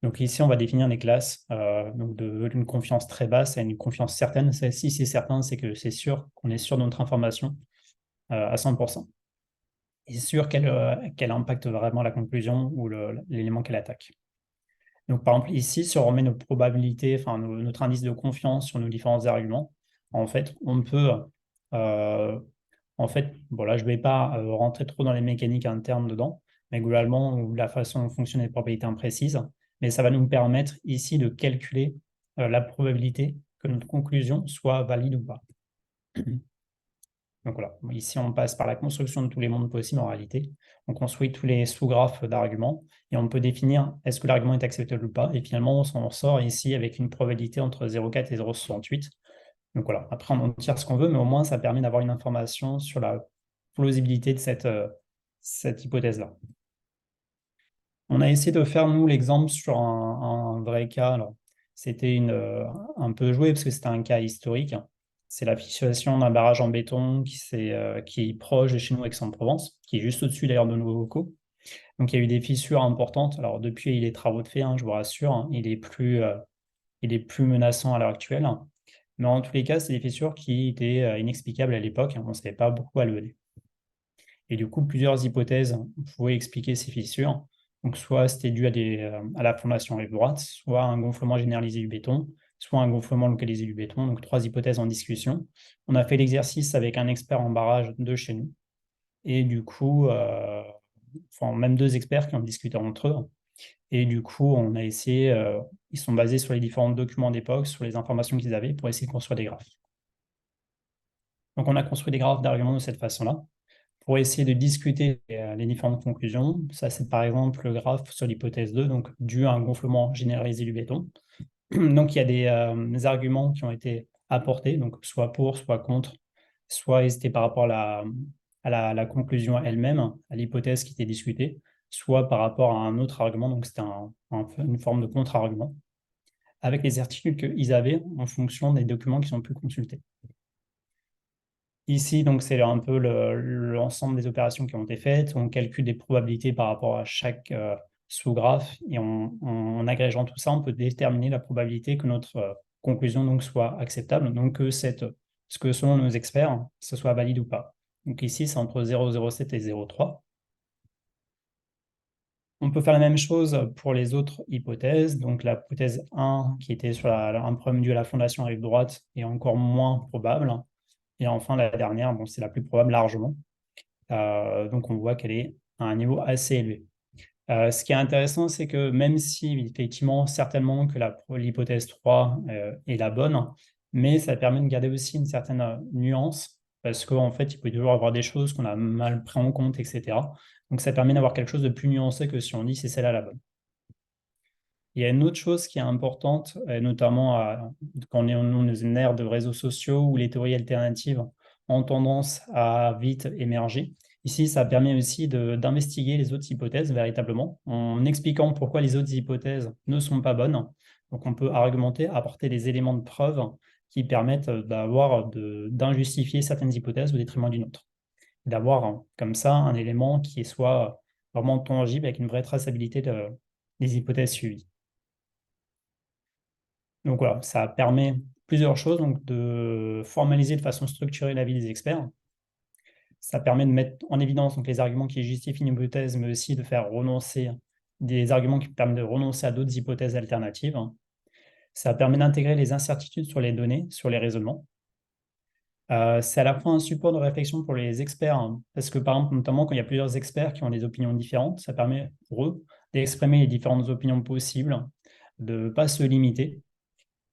Donc ici, on va définir des classes donc d'une confiance très basse à une confiance certaine. Si c'est certain, c'est que c'est sûr qu'on est sûr de notre information à 100%. Et sûr qu'elle impacte vraiment la conclusion ou l'élément qu'elle attaque. Donc par exemple, ici, si on remet nos probabilités, enfin notre indice de confiance sur nos différents arguments, en fait, on peut, en fait, bon là, je ne vais pas rentrer trop dans les mécaniques internes dedans, mais globalement, la façon dont fonctionnent les probabilités imprécises, mais ça va nous permettre ici de calculer la probabilité que notre conclusion soit valide ou pas. Donc voilà, ici on passe par la construction de tous les mondes possibles en réalité. On construit tous les sous-graphes d'arguments et on peut définir est-ce que l'argument est acceptable ou pas. Et finalement, on s'en sort ici avec une probabilité entre 0,4 et 0,68. Donc voilà, après on en tire ce qu'on veut, mais au moins ça permet d'avoir une information sur la plausibilité de cette hypothèse-là. On a essayé de faire, nous, l'exemple sur un vrai cas. Alors, c'était un peu joué parce que c'était un cas historique. C'est la fixation d'un barrage en béton qui est proche de chez nous, Aix-en-Provence, qui est juste au-dessus d'ailleurs de nos locaux. Donc, il y a eu des fissures importantes. Alors, depuis, il y a eu les travaux de fait, je vous rassure, il est plus menaçant à l'heure actuelle. Mais en tous les cas, c'est des fissures qui étaient inexplicables à l'époque. On ne savait pas beaucoup à lever. Et du coup, plusieurs hypothèses pouvaient expliquer ces fissures. Donc, soit c'était dû à la formation rive droite, soit un gonflement généralisé du béton, soit un gonflement localisé du béton. Donc, 3 hypothèses en discussion. On a fait l'exercice avec un expert en barrage de chez nous. Et du coup, même 2 experts qui ont discuté entre eux. Et du coup, on a essayé, ils sont basés sur les différents documents d'époque, sur les informations qu'ils avaient pour essayer de construire des graphes. Donc, on a construit des graphes d'arguments de cette façon-là pour essayer de discuter les différentes conclusions. Ça, c'est par exemple le graphe sur l'hypothèse 2, donc dû à un gonflement généralisé du béton. Donc, il y a des arguments qui ont été apportés, donc soit pour, soit contre, soit c'était par rapport à la conclusion elle-même, à l'hypothèse qui était discutée, soit par rapport à un autre argument, donc c'était une forme de contre-argument, avec les certitudes qu'ils avaient en fonction des documents qui sont plus consultés. Ici, donc, c'est un peu l'ensemble des opérations qui ont été faites. On calcule des probabilités par rapport à chaque sous-graphe et en agrégeant tout ça, on peut déterminer la probabilité que notre conclusion donc, soit acceptable, donc que ce que selon nos experts, ce soit valide ou pas. Donc ici, c'est entre 0,07 et 0,3. On peut faire la même chose pour les autres hypothèses. Donc l'hypothèse 1, qui était sur un problème dû à la fondation rive droite, est encore moins probable. Et enfin, la dernière, bon, c'est la plus probable largement. Donc, on voit qu'elle est à un niveau assez élevé. Ce qui est intéressant, c'est que même si, effectivement, certainement que l'hypothèse 3 est la bonne, mais ça permet de garder aussi une certaine nuance, parce qu'en fait, il peut toujours avoir des choses qu'on a mal pris en compte, etc. Donc, ça permet d'avoir quelque chose de plus nuancé que si on dit c'est celle-là la bonne. Il y a une autre chose qui est importante, notamment quand on est dans une ère de réseaux sociaux où les théories alternatives ont tendance à vite émerger. Ici, ça permet aussi d'investiguer les autres hypothèses véritablement, en expliquant pourquoi les autres hypothèses ne sont pas bonnes. Donc, on peut argumenter, apporter des éléments de preuve qui permettent d'injustifier certaines hypothèses au détriment d'une autre. D'avoir comme ça un élément qui soit vraiment tangible avec une vraie traçabilité des hypothèses suivies. Donc voilà, ça permet plusieurs choses, donc de formaliser de façon structurée l'avis des experts. Ça permet de mettre en évidence donc, les arguments qui justifient une hypothèse, mais aussi de faire renoncer des arguments qui permettent de renoncer à d'autres hypothèses alternatives. Ça permet d'intégrer les incertitudes sur les données, sur les raisonnements. C'est à la fois un support de réflexion pour les experts, parce que par exemple, notamment quand il y a plusieurs experts qui ont des opinions différentes, ça permet pour eux d'exprimer les différentes opinions possibles, de ne pas se limiter,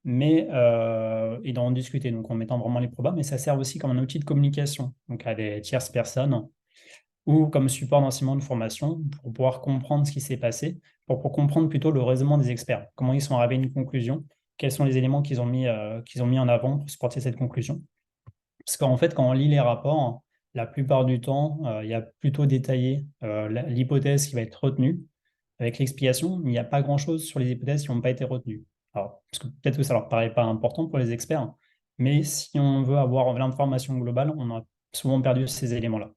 et d'en discuter, donc en mettant vraiment les probas, mais ça sert aussi comme un outil de communication, donc à des tierces personnes, ou comme support d'enseignement de formation pour pouvoir comprendre ce qui s'est passé, pour comprendre plutôt le raisonnement des experts, comment ils sont arrivés à une conclusion, quels sont les éléments qu'ils ont mis en avant pour supporter cette conclusion. Parce qu'en fait, quand on lit les rapports, la plupart du temps, il y a plutôt détaillé l'hypothèse qui va être retenue, Avec l'explication, il n'y a pas grand-chose sur les hypothèses qui n'ont pas été retenues. Alors, parce que peut-être que ça leur paraît pas important pour les experts, mais si on veut avoir l'information globale, on a souvent perdu ces éléments-là.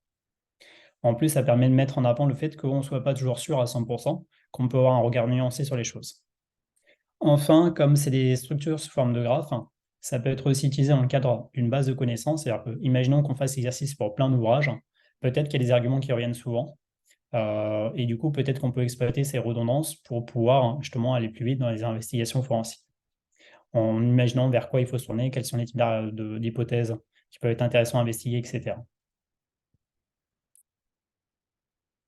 En plus, ça permet de mettre en avant le fait qu'on ne soit pas toujours sûr à 100%, qu'on peut avoir un regard nuancé sur les choses. Enfin, comme c'est des structures sous forme de graphes, ça peut être aussi utilisé dans le cadre d'une base de connaissances. C'est-à-dire que, imaginons qu'on fasse l'exercice pour plein d'ouvrages, peut-être qu'il y a des arguments qui reviennent souvent, et du coup, peut-être qu'on peut exploiter ces redondances pour pouvoir justement aller plus vite dans les investigations forensiques. En imaginant vers quoi il faut se tourner, quels sont les types d'hypothèses qui peuvent être intéressants à investiguer, etc.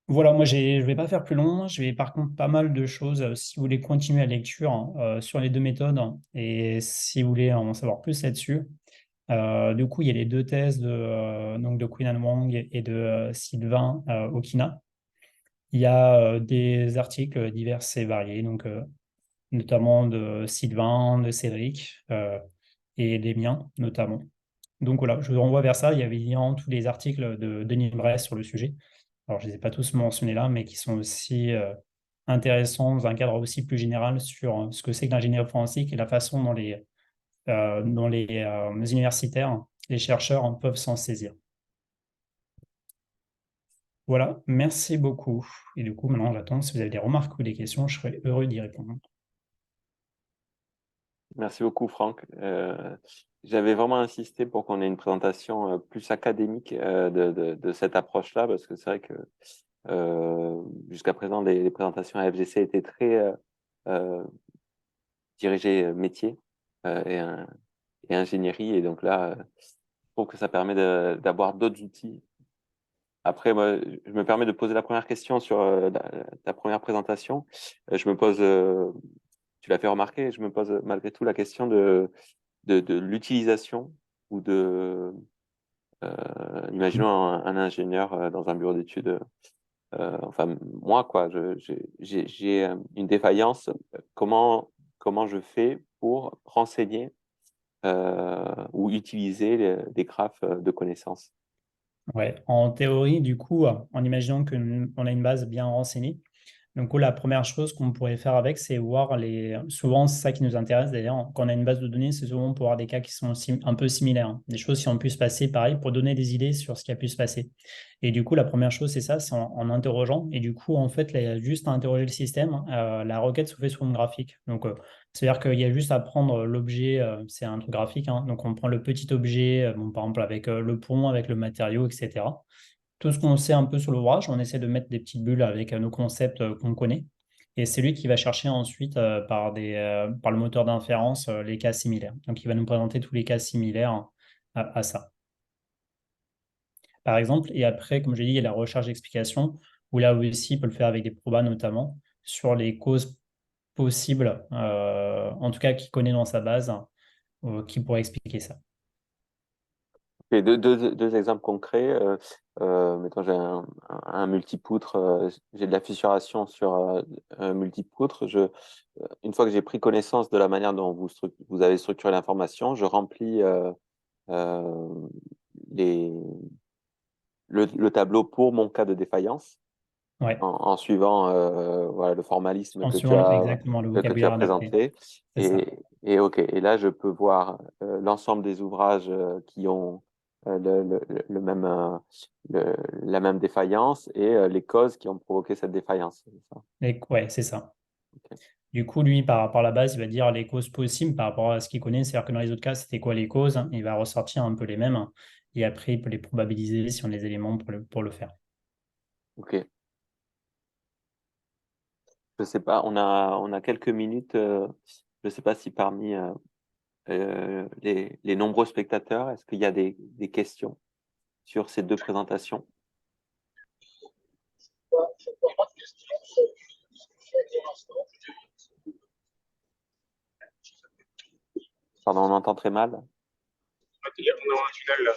Voilà, moi je ne vais pas faire plus long. Je vais par contre pas mal de choses, si vous voulez continuer la lecture sur les deux méthodes et si vous voulez en savoir plus là-dessus. Du coup, il y a les deux thèses donc de Quinn Wang et de Sylvain Okina. Il y a des articles divers et variés, donc notamment de Sylvain, de Cédric et des miens notamment. Donc voilà, je vous renvoie vers ça. Il y avait évidemment tous les articles de Denis Bress sur le sujet. Alors, je ne les ai pas tous mentionnés là, mais qui sont aussi intéressants dans un cadre aussi plus général sur ce que c'est que l'ingénierie forensique et la façon dont les universitaires, les chercheurs peuvent s'en saisir. Voilà, merci beaucoup. Et du coup, maintenant, j'attends. Si vous avez des remarques ou des questions, je serai heureux d'y répondre. Merci beaucoup, Franck. J'avais vraiment insisté pour qu'on ait une présentation plus académique de cette approche-là, parce que c'est vrai que jusqu'à présent, les présentations à FGC étaient très dirigées métier et ingénierie. Et donc là, je trouve que ça permet d'avoir d'autres outils. Après, moi, je me permets de poser la première question sur ta première présentation. Je me pose, tu l'as fait remarquer, je me pose malgré tout la question de l'utilisation ou imaginons un ingénieur dans un bureau d'études. Enfin, moi, quoi, j'ai une défaillance. Comment je fais pour renseigner ou utiliser des graphes de connaissances? Ouais, en théorie, du coup, en imaginant qu'on a une base bien renseignée, donc, la première chose qu'on pourrait faire avec, c'est voir les. Souvent, c'est ça qui nous intéresse d'ailleurs. Quand on a une base de données, c'est souvent pour avoir des cas qui sont un peu similaires, hein. Des choses qui ont pu se passer, pareil, pour donner des idées sur ce qui a pu se passer. Et du coup, la première chose, c'est ça, c'est en interrogeant. Et du coup, en fait, là, il y a juste à interroger le système. La requête se fait sous forme graphique. Donc, c'est-à-dire qu'il y a juste à prendre l'objet, c'est un truc graphique, hein. Donc, on prend le petit objet, bon, par exemple, avec le pont, avec le matériau, etc. Tout ce qu'on sait un peu sur l'ouvrage, on essaie de mettre des petites bulles avec nos concepts qu'on connaît. Et c'est lui qui va chercher ensuite par le moteur d'inférence les cas similaires. Donc, il va nous présenter tous les cas similaires à ça. Par exemple, et après, comme je l'ai dit, il y a la recherche d'explication, où là aussi, il peut le faire avec des probas notamment, sur les causes possibles, en tout cas qu'il connaît dans sa base, qui pourrait expliquer ça. Et deux exemples concrets. Mettons, j'ai un multipoutre, j'ai de la fissuration sur un multipoutre. Une fois que j'ai pris connaissance de la manière dont vous avez structuré l'information, je remplis le tableau pour mon cas de défaillance Ouais, en suivant voilà, le formalisme en que suivant exactement le tu as vocabulaire adapté. présenté. C'est ça. OK. Et là, je peux voir l'ensemble des ouvrages qui ont le même, la même défaillance et les causes qui ont provoqué cette défaillance. C'est ça. Ouais, c'est ça. OK. Du coup, lui, par rapport à la base, il va dire les causes possibles par rapport à ce qu'il connaît. C'est-à-dire que dans les autres cas, c'était quoi les causes? Il va ressortir un peu les mêmes. Et après, il peut les probabiliser si on a les éléments pour le faire. OK. Je sais pas, on a quelques minutes. Je sais pas si parmi les nombreux spectateurs, est-ce qu'il y a des questions sur ces deux présentations? Pardon, on entend très mal. On a un tunnel là.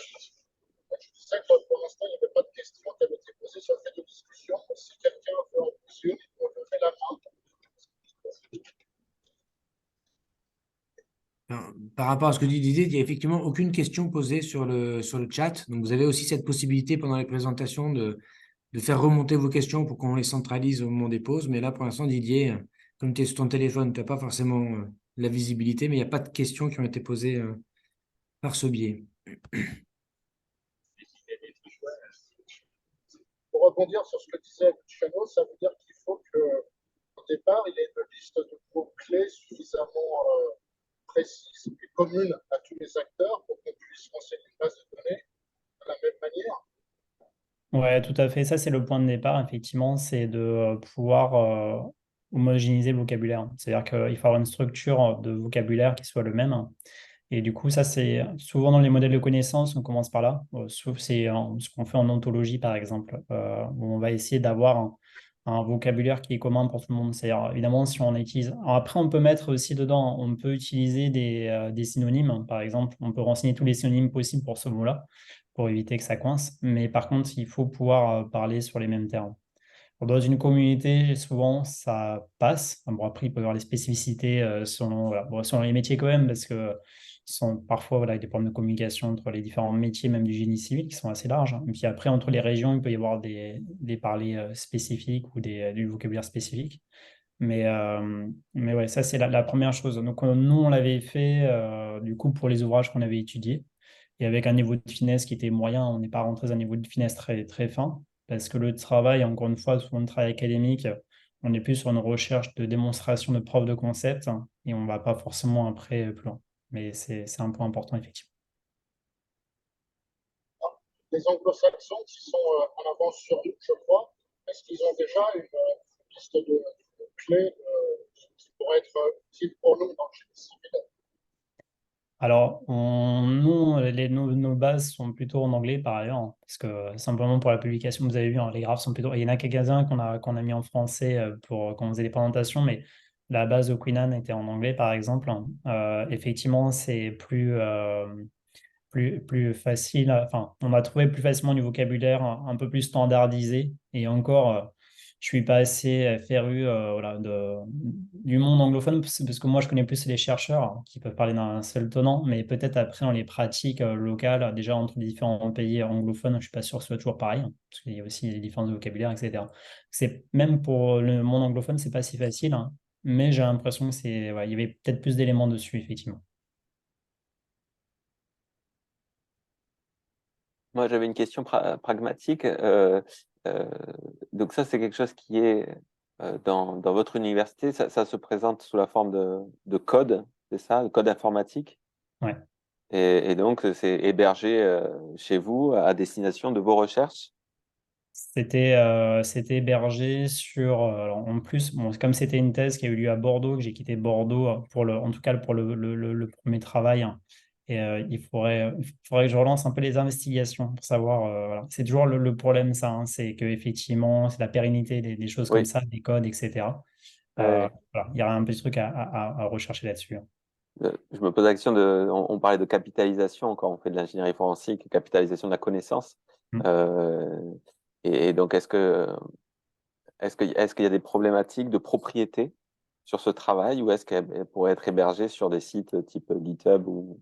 Je sais que pour l'instant, il n'y avait pas de questions qui avaient été posées sur le fait de discussion. Si quelqu'un veut en poser une, on lever la main. Alors, par rapport à ce que dit Didier, il n'y a effectivement aucune question posée sur le chat. Donc, vous avez aussi cette possibilité pendant les présentations de faire remonter vos questions pour qu'on les centralise au moment des pauses. Mais là, pour l'instant, Didier, comme tu es sur ton téléphone, tu n'as pas forcément la visibilité, mais il n'y a pas de questions qui ont été posées par ce biais. Pour rebondir sur ce que disait Luciano, ça veut dire qu'il faut qu'au départ, il y ait une liste de mots-clés suffisamment précise et commune à tous les acteurs pour qu'on puisse renseigner une base de données de la même manière. Ouais, tout à fait. Ça, c'est le point de départ, effectivement, c'est de pouvoir homogénéiser le vocabulaire. C'est-à-dire qu'il faut avoir une structure de vocabulaire qui soit le même. Et du coup, ça, c'est souvent dans les modèles de connaissances, on commence par là. Sauf c'est ce qu'on fait en ontologie, par exemple, où on va essayer d'avoir un vocabulaire qui est commun pour tout le monde. C'est-à-dire, évidemment, si on utilise... Alors après, on peut mettre aussi dedans, on peut utiliser des synonymes. Par exemple, on peut renseigner tous les synonymes possibles pour ce mot-là, pour éviter que ça coince. Mais par contre, il faut pouvoir parler sur les mêmes termes. Dans une communauté, souvent, ça passe. Bon, après, il peut y avoir les spécificités selon, voilà. Bon, selon les métiers quand même, parce que sont parfois voilà, des problèmes de communication entre les différents métiers, même du génie civil, qui sont assez larges. Et puis après, entre les régions, il peut y avoir des parlers spécifiques ou du vocabulaire spécifique. Mais ouais, ça, c'est la première chose. Donc, nous, on l'avait fait du coup pour les ouvrages qu'on avait étudiés. Et avec un niveau de finesse qui était moyen, on n'est pas rentré à un niveau de finesse très, très fin. Parce que le travail, encore une fois, souvent le travail académique, on est plus sur une recherche de démonstration de preuve de concept et on ne va pas forcément après plus loin. Mais c'est un point important, effectivement. Les anglo-saxons qui sont en avance sur nous, je crois, est-ce qu'ils ont déjà une liste de clés qui pourrait être utile pour nous dans le génie civil? Alors, nous, nos bases sont plutôt en anglais par ailleurs, hein, parce que simplement pour la publication, vous avez vu, hein, les graphes sont plutôt. Il y en a quelques-uns qu'on a mis en français pour quand on faisait les présentations, mais la base de Queen Anne était en anglais par exemple. Effectivement, c'est plus facile. Enfin, on a trouvé plus facilement du vocabulaire un peu plus standardisé. Et encore, je suis pas assez féru voilà, du monde anglophone parce que moi, je connais plus les chercheurs qui peuvent parler d'un seul tenant, mais peut-être après, dans les pratiques locales, déjà entre les différents pays anglophones, je suis pas sûr que ce soit toujours pareil, parce qu'il y a aussi des différences de vocabulaire, etc. Même pour le monde anglophone, c'est pas si facile, hein, mais j'ai l'impression que il y avait peut-être plus d'éléments dessus, effectivement. Moi, j'avais une question pragmatique. Euh, donc ça, c'est quelque chose qui est dans votre université. Ça se présente sous la forme de code, c'est ça, de code informatique. Ouais. Et donc, c'est hébergé chez vous à destination de vos recherches. C'était hébergé sur. Alors, en plus, bon, comme c'était une thèse qui a eu lieu à Bordeaux, que j'ai quitté Bordeaux en tout cas pour le premier travail, hein, et il faudrait que je relance un peu les investigations pour savoir. Voilà. C'est toujours le problème, ça, hein, c'est qu'effectivement, c'est la pérennité des choses comme Oui. ça, des codes, etc. Ouais. Voilà, il y aura un petit truc à rechercher là-dessus, hein. Je me pose la question on parlait de capitalisation quand on fait de l'ingénierie forensique, capitalisation de la connaissance. Mm. Euh, et donc, est-ce qu'il y a des problématiques de propriété sur ce travail ou est-ce qu'elle pourrait être hébergée sur des sites type GitHub ou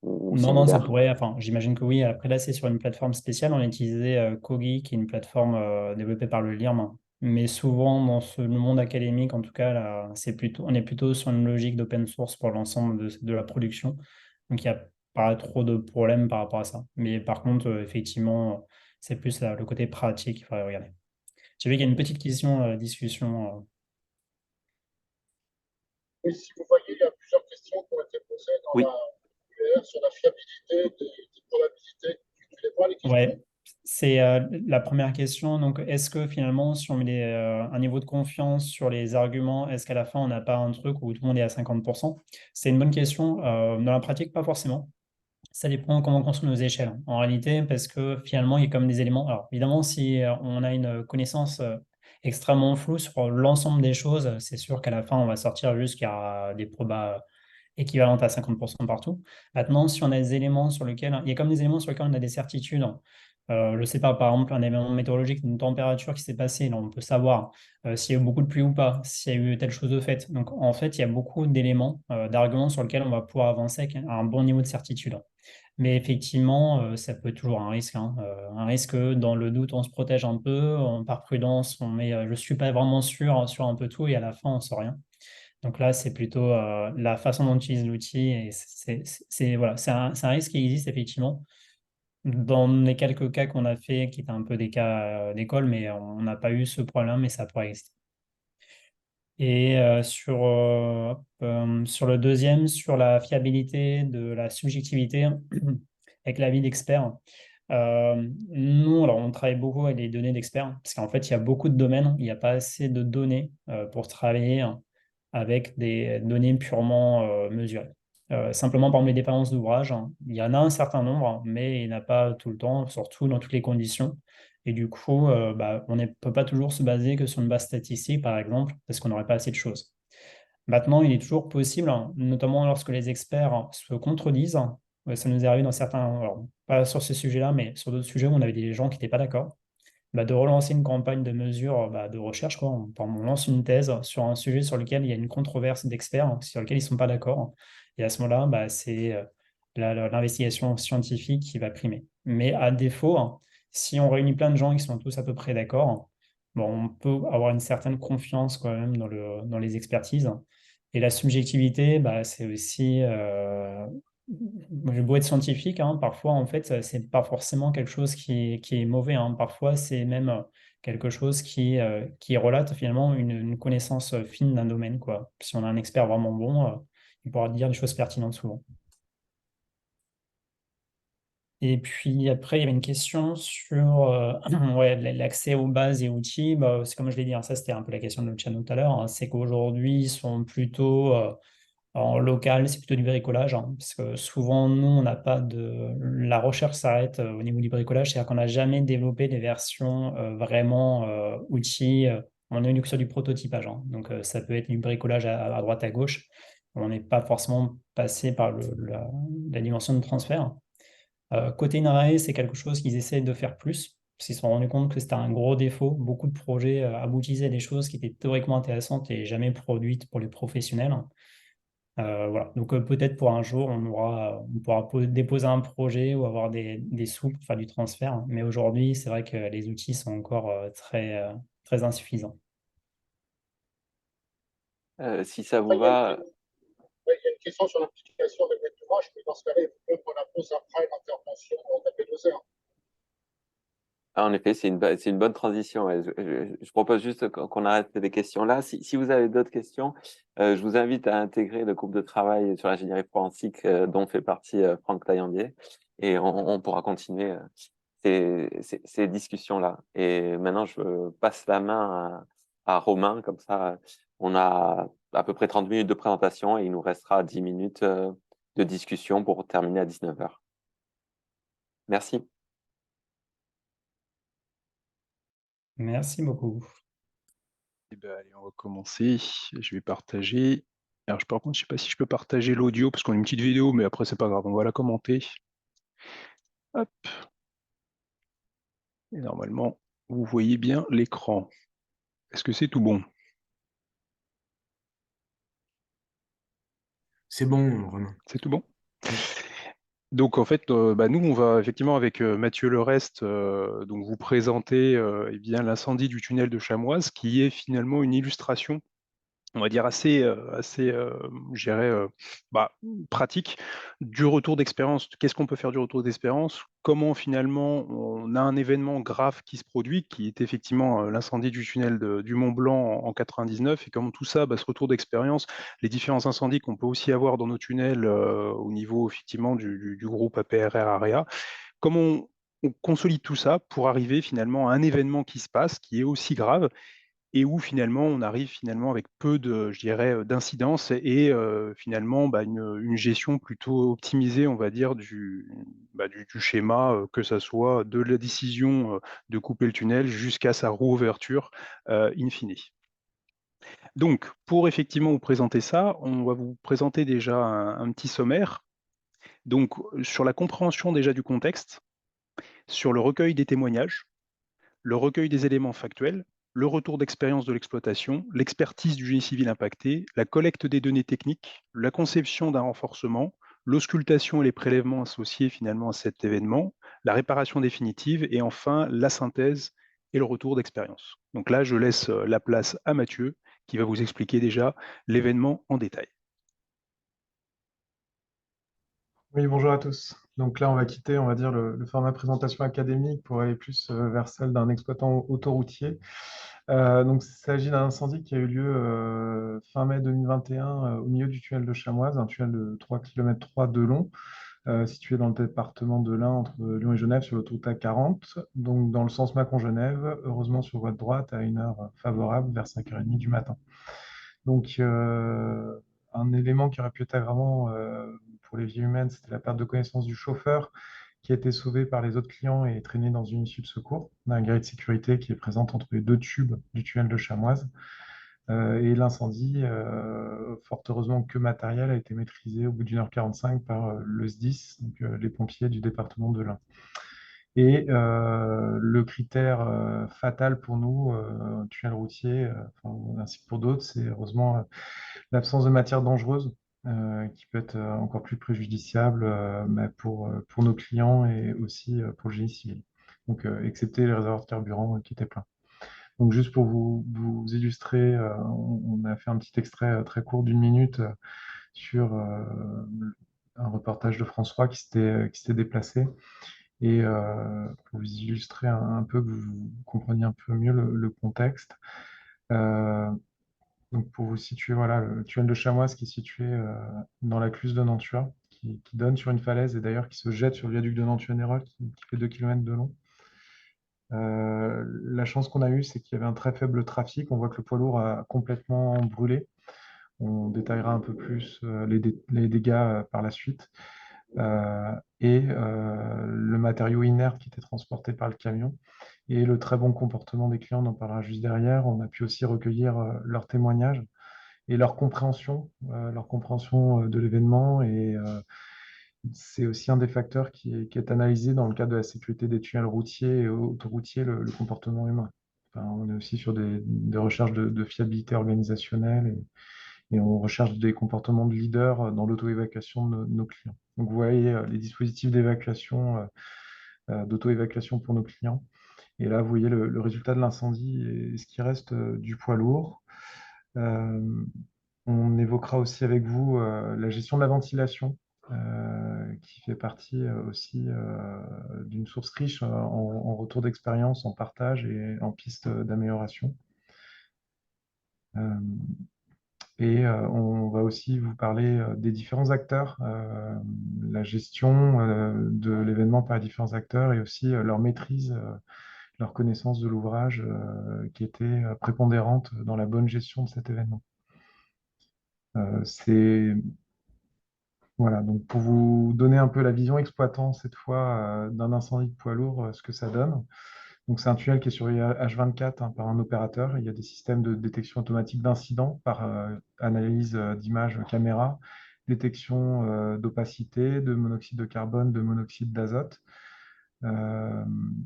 Non, non, ça similaires? pourrait. Enfin, j'imagine que oui. Après, là, c'est sur une plateforme spéciale. On a utilisé Kogi, qui est une plateforme développée par le LIRM. Mais souvent, dans le monde académique, en tout cas, là, on est plutôt sur une logique d'open source pour l'ensemble de la production. Donc, il n'y a pas trop de problèmes par rapport à ça. Mais par contre, effectivement, c'est plus le côté pratique qu'il faudrait regarder. J'ai vu qu'il y a une petite question, discussion. Oui, si vous voyez, il y a plusieurs questions qui ont été posées dans Oui. la UR sur la fiabilité des probabilités. Tu les vois, les questions? Ouais, c'est la première question. Donc, est-ce que finalement, si on met un niveau de confiance sur les arguments, est-ce qu'à la fin, on n'a pas un truc où tout le monde est à 50%? C'est une bonne question. Dans la pratique, pas forcément. Ça dépend comment on construit nos échelles, hein, en réalité, parce que finalement, il y a comme des éléments. Alors, évidemment, si on a une connaissance extrêmement floue sur l'ensemble des choses, c'est sûr qu'à la fin, on va sortir juste qu'il y a des probas équivalentes à 50% partout. Maintenant, si on a des éléments sur lesquels, il y a comme des éléments sur lesquels on a des certitudes. Je ne sais pas, par exemple, un événement météorologique, une température qui s'est passée, là, on peut savoir s'il y a eu beaucoup de pluie ou pas, s'il y a eu telle chose de fait. Donc, en fait, il y a beaucoup d'éléments, d'arguments sur lesquels on va pouvoir avancer avec un bon niveau de certitude. Mais effectivement, ça peut être toujours un risque, hein. Un risque, dans le doute, on se protège un peu, par prudence, on met je ne suis pas vraiment sûr sur un peu tout et à la fin, on ne sait rien. Donc là, c'est plutôt la façon dont on utilise l'outil et voilà, c'est un risque qui existe effectivement. Dans les quelques cas qu'on a fait, qui étaient un peu des cas d'école, mais on n'a pas eu ce problème, mais ça pourrait exister. Et sur le deuxième, sur la fiabilité de la subjectivité avec l'avis d'experts, nous, alors on travaille beaucoup avec les données d'experts, parce qu'en fait, il y a beaucoup de domaines, il n'y a pas assez de données pour travailler avec des données purement mesurées. Simplement, par exemple, les dépendances d'ouvrage, hein, il y en a un certain nombre, hein, mais il n'y en a pas tout le temps, surtout dans toutes les conditions. Et du coup, on ne peut pas toujours se baser que sur une base statistique, par exemple, parce qu'on n'aurait pas assez de choses. Maintenant, il est toujours possible, hein, notamment lorsque les experts se contredisent. Ça nous est arrivé dans certains, alors, pas sur ce sujet-là, mais sur d'autres sujets où on avait des gens qui n'étaient pas d'accord, de relancer une campagne de mesure de recherche, quoi. Par exemple, on lance une thèse sur un sujet sur lequel il y a une controverse d'experts, sur lequel ils ne sont pas d'accord. Et à ce moment-là, c'est l'investigation scientifique qui va primer. Mais à défaut, hein, si on réunit plein de gens qui sont tous à peu près d'accord, bon, on peut avoir une certaine confiance quand même dans les expertises. Et la subjectivité, c'est aussi j'ai beau être scientifique, hein, parfois, en fait, c'est pas forcément quelque chose qui est mauvais, hein. Parfois, c'est même quelque chose qui relate finalement une connaissance fine d'un domaine, quoi. Si on a un expert vraiment bon, il pourra dire des choses pertinentes souvent. Et puis après, il y avait une question sur ouais, l'accès aux bases et outils. C'est comme je l'ai dit, hein, ça c'était un peu la question de notre channel tout à l'heure, hein. C'est qu'aujourd'hui, ils sont plutôt en local, c'est plutôt du bricolage, hein, parce que souvent, nous, on n'a pas de... La recherche s'arrête au niveau du bricolage, c'est-à-dire qu'on n'a jamais développé des versions vraiment outils. On a eu que sur du prototypage, hein. Donc, ça peut être du bricolage à droite, à gauche. On n'est pas forcément passé par la dimension de transfert. Côté INRAE, c'est quelque chose qu'ils essaient de faire plus, parce qu'ils se sont rendus compte que c'était un gros défaut. Beaucoup de projets aboutissaient à des choses qui étaient théoriquement intéressantes et jamais produites pour les professionnels. Voilà. Donc peut-être pour un jour, on pourra déposer un projet ou avoir des sous pour faire du transfert. Mais aujourd'hui, c'est vrai que les outils sont encore très insuffisants. Si ça vous Il y a va, une question sur l'application des maîtres d'ouvrage, mais dans ce cas-là, il faut qu'on la pose après l'intervention d'AP2R. en effet, c'est une bonne transition. Ouais. Je propose juste qu'on arrête les questions là. Si vous avez d'autres questions, je vous invite à intégrer le groupe de travail sur l'ingénierie forensique dont fait partie Franck Taillandier et on pourra continuer ces discussions-là. Et maintenant, je passe la main à Romain, comme ça, on a à peu près 30 minutes de présentation et il nous restera 10 minutes de discussion pour terminer à 19h. Merci. Merci beaucoup. Eh ben, allez, on va commencer. Je vais partager. Alors, par contre, je ne sais pas si je peux partager l'audio parce qu'on a une petite vidéo, mais après, c'est pas grave, on va la commenter. Hop. Et normalement, vous voyez bien l'écran. Est-ce que c'est tout bon? C'est bon, Romain. C'est tout bon? Donc en fait, nous, on va effectivement avec Mathieu Lerest donc vous présenter eh bien l'incendie du tunnel de Chamoise, qui est finalement une illustration, on va dire assez, je dirais, pratique du retour d'expérience. Qu'est-ce qu'on peut faire du retour d'expérience? Comment finalement on a un événement grave qui se produit, qui est effectivement l'incendie du tunnel du Mont Blanc en 99, et comment tout ça, ce retour d'expérience, les différents incendies qu'on peut aussi avoir dans nos tunnels au niveau effectivement du groupe APRR AREA, comment on consolide tout ça pour arriver finalement à un événement qui se passe, qui est aussi grave, et où finalement on arrive finalement avec peu de, je dirais, d'incidence et finalement une gestion plutôt optimisée, on va dire, du schéma, que ça soit de la décision de couper le tunnel jusqu'à sa réouverture in fine. Donc, pour effectivement vous présenter ça, on va vous présenter déjà un petit sommaire. Donc, sur la compréhension déjà du contexte, sur le recueil des témoignages, le recueil des éléments factuels, le retour d'expérience de l'exploitation, l'expertise du génie civil impacté, la collecte des données techniques, la conception d'un renforcement, l'auscultation et les prélèvements associés finalement à cet événement, la réparation définitive et enfin la synthèse et le retour d'expérience. Donc là, je laisse la place à Mathieu qui va vous expliquer déjà l'événement en détail. Oui, bonjour à tous. Donc là, on va quitter, on va dire, le format présentation académique pour aller plus vers celle d'un exploitant autoroutier. Donc, il s'agit d'un incendie qui a eu lieu fin mai 2021 au milieu du tunnel de Chamoise, un tunnel de 3,3 km de long, situé dans le département de l'Ain, entre Lyon et Genève, sur l'autoroute A40, donc dans le sens Mâcon-Genève, heureusement sur voie de droite à une heure favorable, vers 5h30 du matin. Donc, un élément qui aurait pu être aggravant pour les vies humaines, c'était la perte de connaissance du chauffeur qui a été sauvé par les autres clients et traîné dans une issue de secours. On a une grille de sécurité qui est présente entre les deux tubes du tunnel de Chamoise. Et l'incendie, fort heureusement que matériel, a été maîtrisé au bout d'1 h 45 par le SDIS, donc les pompiers du département de l'Ain. Et le critère fatal pour nous, tunnel routier, ainsi que pour d'autres, c'est heureusement l'absence de matière dangereuse, qui peut être encore plus préjudiciable pour nos clients et aussi pour le génie civil. Donc, excepté les réservoirs de carburant qui étaient pleins. Donc, juste pour vous illustrer, on a fait un petit extrait très court d'1 minute sur un reportage de France 3 qui s'était déplacé. Et pour vous illustrer un peu, que vous compreniez un peu mieux le contexte. Donc pour vous situer, voilà, le tunnel de Chamoise qui est situé dans la cluse de Nantua, qui donne sur une falaise et d'ailleurs qui se jette sur le viaduc de Nantua-Nérol, qui fait 2 km de long. La chance qu'on a eue, c'est qu'il y avait un très faible trafic. On voit que le poids lourd a complètement brûlé. On détaillera un peu plus les dégâts par la suite. Et le matériau inerte qui était transporté par le camion et le très bon comportement des clients, on en parlera juste derrière. On a pu aussi recueillir leurs témoignages et leur compréhension de l'événement. Et c'est aussi un des facteurs qui est analysé dans le cadre de la sécurité des tunnels routiers et autoroutiers, le comportement humain. Enfin, on est aussi sur des recherches de fiabilité organisationnelle et on recherche des comportements de leader dans l'auto-évacuation de nos clients. Donc vous voyez les dispositifs d'évacuation, d'auto-évacuation pour nos clients. Et là, vous voyez le résultat de l'incendie et ce qui reste du poids lourd. On évoquera aussi avec vous la gestion de la ventilation, qui fait partie aussi d'une source riche en retour d'expérience, en partage et en pistes d'amélioration. Et on va aussi vous parler des différents acteurs, la gestion de l'événement par les différents acteurs et aussi leur maîtrise, leur connaissance de l'ouvrage qui était prépondérante dans la bonne gestion de cet événement. Voilà, donc pour vous donner un peu la vision exploitant cette fois d'un incendie de poids lourd, ce que ça donne. Donc c'est un tunnel qui est surveillé H24 par un opérateur. Il y a des systèmes de détection automatique d'incidents par analyse d'images caméra, détection d'opacité, de monoxyde de carbone, de monoxyde d'azote,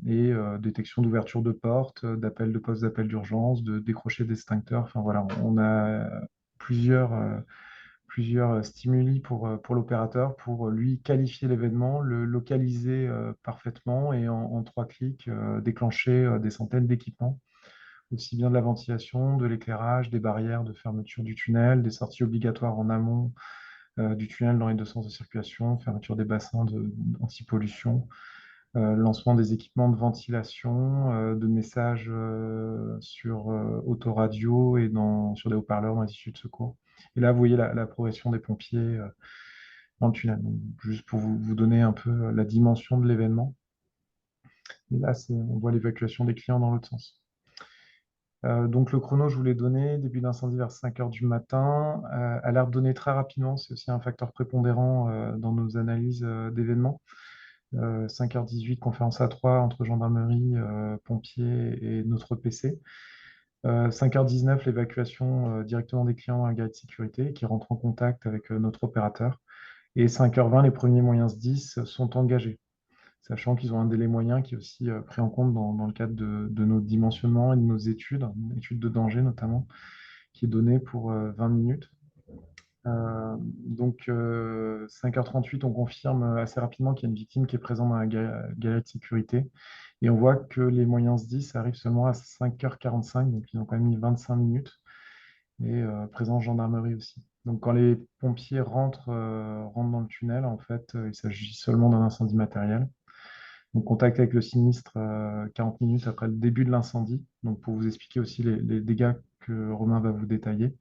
et détection d'ouverture de porte, d'appel de poste d'appel d'urgence, de décrocher d'extincteurs. Enfin voilà, on a plusieurs stimuli pour l'opérateur, pour lui qualifier l'événement, le localiser parfaitement et en 3 clics déclencher des centaines d'équipements, aussi bien de la ventilation, de l'éclairage, des barrières de fermeture du tunnel, des sorties obligatoires en amont du tunnel dans les 2 sens de circulation, fermeture des bassins anti-pollution, lancement des équipements de ventilation, de messages sur autoradio et sur des haut-parleurs dans les issues de secours. Et là, vous voyez la progression des pompiers dans le tunnel. Donc, juste pour vous donner un peu la dimension de l'événement. Et là, on voit l'évacuation des clients dans l'autre sens. Donc le chrono, je vous l'ai donné, début d'incendie vers 5h du matin. Alerte donnée très rapidement, c'est aussi un facteur prépondérant dans nos analyses d'événements. 5h18, conférence A3 entre gendarmerie, pompiers et notre PC. 5h19, l'évacuation directement des clients à la grille de sécurité qui rentre en contact avec notre opérateur. Et 5h20, les premiers moyens SDIS sont engagés, sachant qu'ils ont un délai moyen qui est aussi pris en compte dans le cadre de nos dimensionnements et de nos études de danger notamment, qui est donné pour 20 minutes. Donc 5h38, on confirme assez rapidement qu'il y a une victime qui est présente dans la galerie de sécurité. Et on voit que les moyens SDIS arrivent seulement à 5h45, donc ils ont quand même mis 25 minutes. Et présence gendarmerie aussi. Donc quand les pompiers rentrent dans le tunnel, en fait, il s'agit seulement d'un incendie matériel. Donc contact avec le sinistre 40 minutes après le début de l'incendie, donc pour vous expliquer aussi les dégâts que Romain va vous détailler.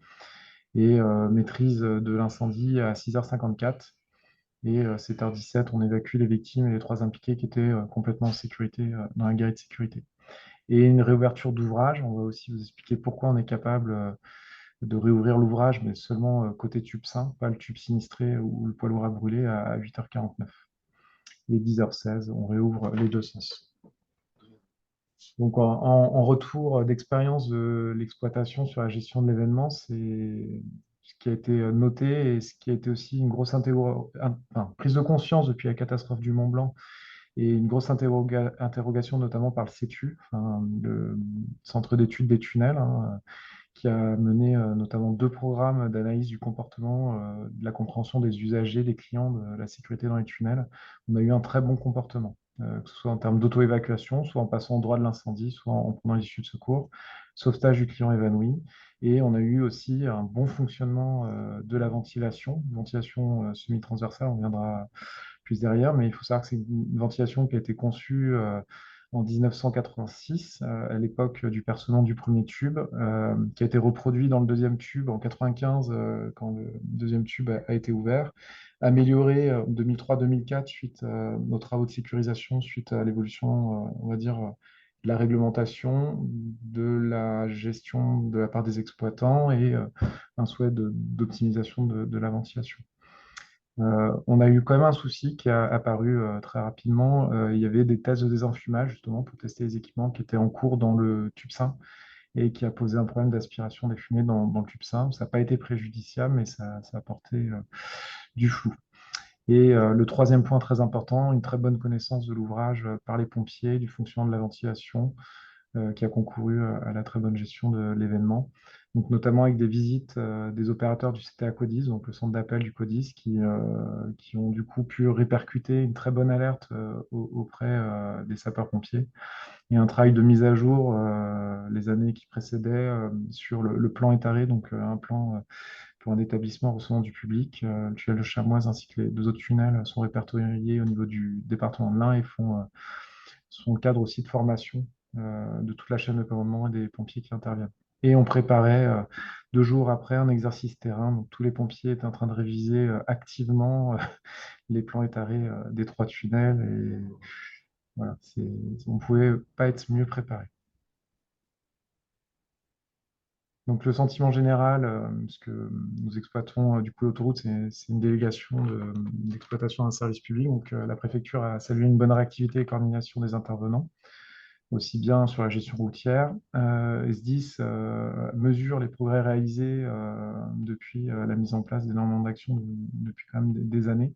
Et maîtrise de l'incendie à 6h54. Et 7h17, on évacue les victimes et les 3 impliqués qui étaient complètement en sécurité dans la galerie de sécurité. Et une réouverture d'ouvrage, on va aussi vous expliquer pourquoi on est capable de réouvrir l'ouvrage, mais seulement côté tube sain, pas le tube sinistré ou le poids lourd à brûler à 8h49. Et 10h16, on réouvre les deux sens. Donc en retour d'expérience de l'exploitation sur la gestion de l'événement, c'est ce qui a été noté et ce qui a été aussi une grosse prise de conscience depuis la catastrophe du Mont Blanc et une grosse interrogation notamment par le CETU, le Centre d'études des tunnels, hein, qui a mené notamment 2 programmes d'analyse du comportement, de la compréhension des usagers, des clients, de la sécurité dans les tunnels. On a eu un très bon comportement, que ce soit en termes d'auto-évacuation, soit en passant au droit de l'incendie, soit en prenant l'issue de secours, sauvetage du client évanoui. Et on a eu aussi un bon fonctionnement de la ventilation semi-transversale, on viendra plus derrière, mais il faut savoir que c'est une ventilation qui a été conçue en 1986, à l'époque du percement du premier tube, qui a été reproduit dans le deuxième tube en 95, quand le deuxième tube a été ouvert, amélioré en 2003-2004 suite aux travaux de sécurisation, suite à l'évolution, on va dire, de la réglementation, de la gestion de la part des exploitants et un souhait d'optimisation de la ventilation. On a eu quand même un souci qui a apparu très rapidement. Il y avait des tests de désenfumage justement pour tester les équipements qui étaient en cours dans le tube sain et qui a posé un problème d'aspiration des fumées dans le tube sain. Ça n'a pas été préjudiciable, mais ça a apporté du flou. Et le troisième point très important, une très bonne connaissance de l'ouvrage par les pompiers, du fonctionnement de la ventilation, qui a concouru à la très bonne gestion de l'événement. Donc, notamment avec des visites des opérateurs du CTA Codis, donc le centre d'appel du Codis, qui ont du coup pu répercuter une très bonne alerte auprès des sapeurs-pompiers et un travail de mise à jour les années qui précédaient sur le plan étaré, donc un plan pour un établissement recevant du public. Le tunnel de Chamoise ainsi que les 2 autres tunnels sont répertoriés au niveau du département de l'Ain et sont le cadre aussi de formation de toute la chaîne de commandement et des pompiers qui interviennent. Et on préparait 2 jours après un exercice terrain. Donc tous les pompiers étaient en train de réviser activement les plans étarés des 3 tunnels. Et voilà, on ne pouvait pas être mieux préparé. Donc le sentiment général, parce que nous exploitons du coup l'autoroute, c'est une délégation d'exploitation d'un service public. Donc la préfecture a salué une bonne réactivité et coordination des intervenants, aussi bien sur la gestion routière. SDIS mesure les progrès réalisés depuis la mise en place des normes d'action depuis quand même des années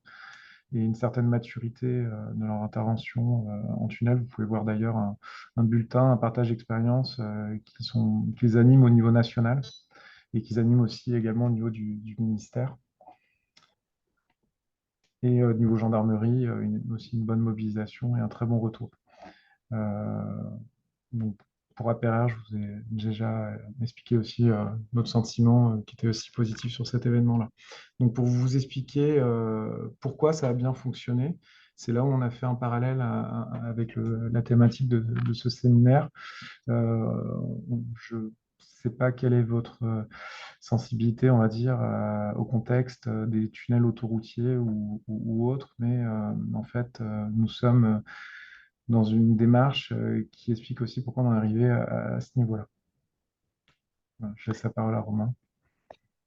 et une certaine maturité de leur intervention en tunnel. Vous pouvez voir d'ailleurs un bulletin, un partage d'expérience qui les anime au niveau national et qui animent aussi également au niveau du ministère. Et au niveau gendarmerie, aussi une bonne mobilisation et un très bon retour. Donc, pour APRR, je vous ai déjà expliqué aussi notre sentiment qui était aussi positif sur cet événement-là. Donc, pour vous expliquer pourquoi ça a bien fonctionné, c'est là où on a fait un parallèle avec la thématique de ce séminaire. Je ne sais pas quelle est votre sensibilité, on va dire, au contexte des tunnels autoroutiers ou autres, mais en fait, nous sommes dans une démarche qui explique aussi pourquoi on est arrivé à ce niveau-là. Voilà, je laisse la parole à Romain.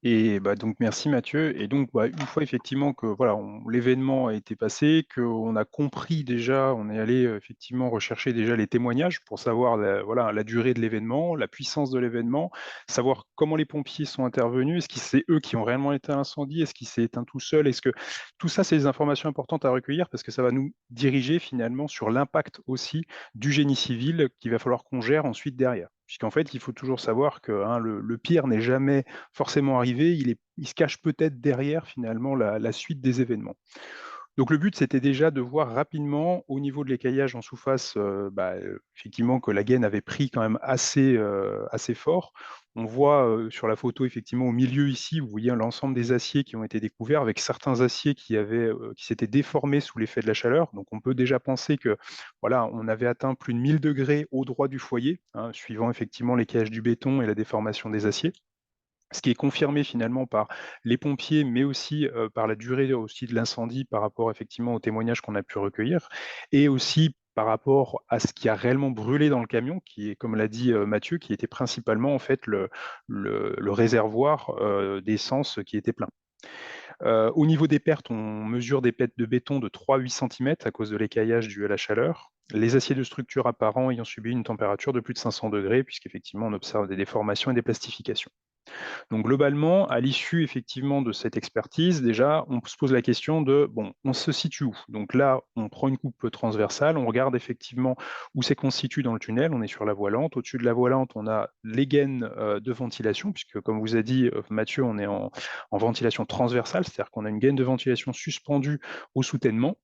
Et donc merci Mathieu. Et donc une fois effectivement que voilà, l'événement a été passé, qu'on a compris déjà, on est allé effectivement rechercher déjà les témoignages pour savoir la durée de l'événement, la puissance de l'événement, savoir comment les pompiers sont intervenus, est-ce que c'est eux qui ont réellement éteint l'incendie, est-ce qu'il s'est éteint tout seul, est-ce que tout ça c'est des informations importantes à recueillir parce que ça va nous diriger finalement sur l'impact aussi du génie civil qu'il va falloir qu'on gère ensuite derrière. puisqu'en fait, il faut toujours savoir que hein, le pire n'est jamais forcément arrivé, il se cache peut-être derrière finalement la suite des événements. Donc le but, c'était déjà de voir rapidement au niveau de l'écaillage en sous-face, effectivement que la gaine avait pris quand même assez fort. On voit, sur la photo effectivement au milieu ici, vous voyez l'ensemble des aciers qui ont été découverts avec certains aciers qui s'étaient déformés sous l'effet de la chaleur. Donc on peut déjà penser que, voilà, on avait atteint plus de 1000 degrés au droit du foyer, hein, suivant effectivement l'écaillage du béton et la déformation des aciers. Ce qui est confirmé finalement par les pompiers, mais aussi, par la durée aussi de l'incendie par rapport effectivement aux témoignages qu'on a pu recueillir et aussi par rapport à ce qui a réellement brûlé dans le camion, qui est, comme l'a dit, Mathieu, qui était principalement en fait le réservoir, d'essence qui était plein. Au niveau des pertes, on mesure des pertes de béton de 3 à 8 centimètres à cause de l'écaillage dû à la chaleur. Les aciers de structure apparents ayant subi une température de plus de 500 degrés, puisqu'effectivement on observe des déformations et des plastifications. Donc globalement, à l'issue effectivement de cette expertise, déjà, on se pose la question de, bon, on se situe où? Donc là, on prend une coupe transversale, on regarde effectivement où c'est constitué dans le tunnel, on est sur la voilante. Au-dessus de la voilante, on a les gaines de ventilation, puisque comme vous a dit Mathieu, on est en ventilation transversale, c'est-à-dire qu'on a une gaine de ventilation suspendue au soutènement.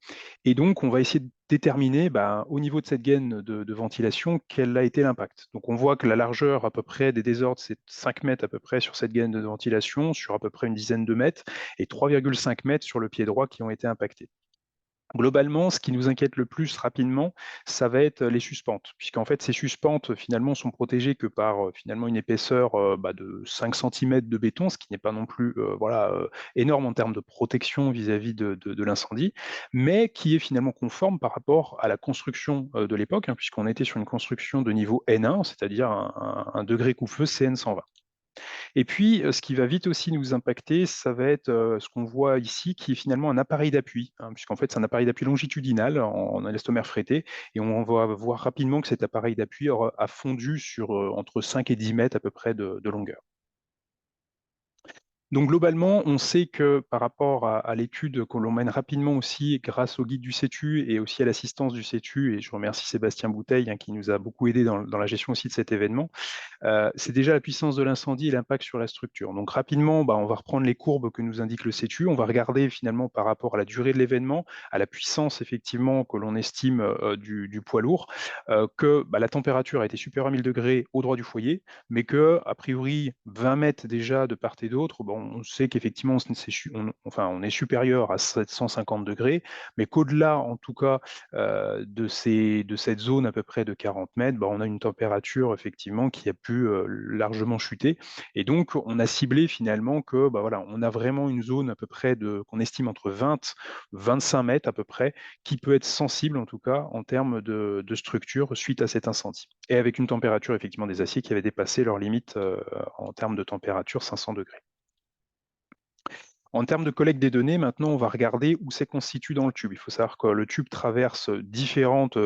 Et donc, on va essayer de déterminer au niveau de cette gaine de ventilation, quel a été l'impact. Donc on voit que la largeur à peu près des désordres, c'est 5 mètres à peu près sur cette gaine de ventilation, sur à peu près une dizaine de mètres, et 3,5 mètres sur le pied droit qui ont été impactés. Globalement, ce qui nous inquiète le plus rapidement, ça va être les suspentes, puisqu'en fait, ces suspentes, finalement, sont protégées que par, finalement, une épaisseur, de 5 centimètres de béton, ce qui n'est pas non plus, énorme en termes de protection vis-à-vis de l'incendie, mais qui est finalement conforme par rapport à la construction, de l'époque, hein, puisqu'on était sur une construction de niveau N1, c'est-à-dire un degré coupe-feu CN 120. Et puis, ce qui va vite aussi nous impacter, ça va être, ce qu'on voit ici, qui est finalement un appareil d'appui, hein, puisqu'en fait, c'est un appareil d'appui longitudinal en élastomère frété et on va voir rapidement que cet appareil d'appui a fondu sur, entre 5 et 10 mètres à peu près de longueur. Donc globalement, on sait que par rapport à l'étude que l'on mène rapidement aussi grâce au guide du CETU et aussi à l'assistance du CETU, et je remercie Sébastien Bouteille, hein, qui nous a beaucoup aidé dans la gestion aussi de cet événement, c'est déjà la puissance de l'incendie et l'impact sur la structure. Donc rapidement, on va reprendre les courbes que nous indique le CETU, on va regarder finalement par rapport à la durée de l'événement, à la puissance effectivement que l'on estime du poids lourd, que la température a été supérieure à 1000 degrés au droit du foyer, mais que a priori 20 mètres déjà de part et d'autre, on sait qu'effectivement on est supérieur à 750 degrés, mais qu'au-delà en tout cas de cette zone à peu près de 40 mètres, on a une température effectivement qui a pu largement chuter. Et donc, on a ciblé finalement que, on a vraiment une zone à peu près qu'on estime entre 20 25 mètres à peu près, qui peut être sensible en tout cas en termes de structure suite à cet incendie. Et avec une température effectivement des aciers qui avait dépassé leur limite en termes de température 500 degrés. En termes de collecte des données, maintenant, on va regarder où c'est constitué dans le tube. Il faut savoir que le tube traverse différentes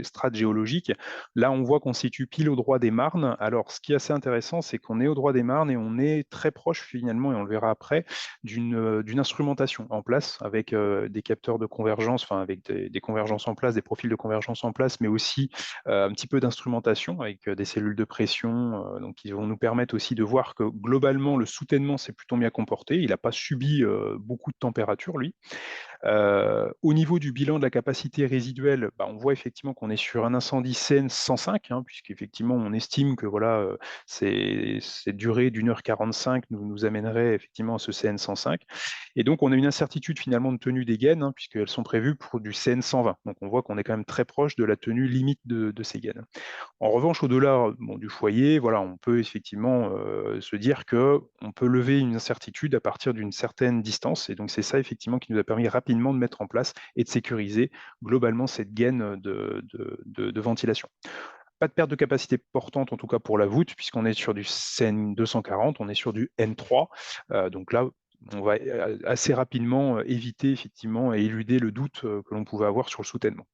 strates géologiques. Là, on voit qu'on se situe pile au droit des Marnes. Alors, ce qui est assez intéressant, c'est qu'on est au droit des Marnes et on est très proche, finalement, et on le verra après, d'une instrumentation en place avec des capteurs de convergence, enfin, avec des convergences en place, des profils de convergence en place, mais aussi un petit peu d'instrumentation avec des cellules de pression, donc qui vont nous permettre aussi de voir que globalement, le soutènement s'est plutôt bien comporté. Il n'a pas subi beaucoup de température, lui. Au niveau du bilan de la capacité résiduelle, on voit effectivement qu'on est sur un incendie CN 105, hein, puisqu'effectivement, on estime que cette durée d'1h45 nous amènerait effectivement à ce CN 105. Et donc, on a une incertitude finalement de tenue des gaines, hein, puisqu'elles sont prévues pour du CN 120. Donc, on voit qu'on est quand même très proche de la tenue limite de ces gaines. En revanche, au-delà du foyer, on peut effectivement se dire qu'on peut lever une incertitude à partir d'une certaine distance. Et donc, c'est ça effectivement qui nous a permis rapidement de mettre en place et de sécuriser globalement cette gaine de ventilation. Pas de perte de capacité portante, en tout cas pour la voûte, puisqu'on est sur du CN 240, on est sur du N3. Donc là, on va assez rapidement éviter effectivement et éluder le doute que l'on pouvait avoir sur le soutènement.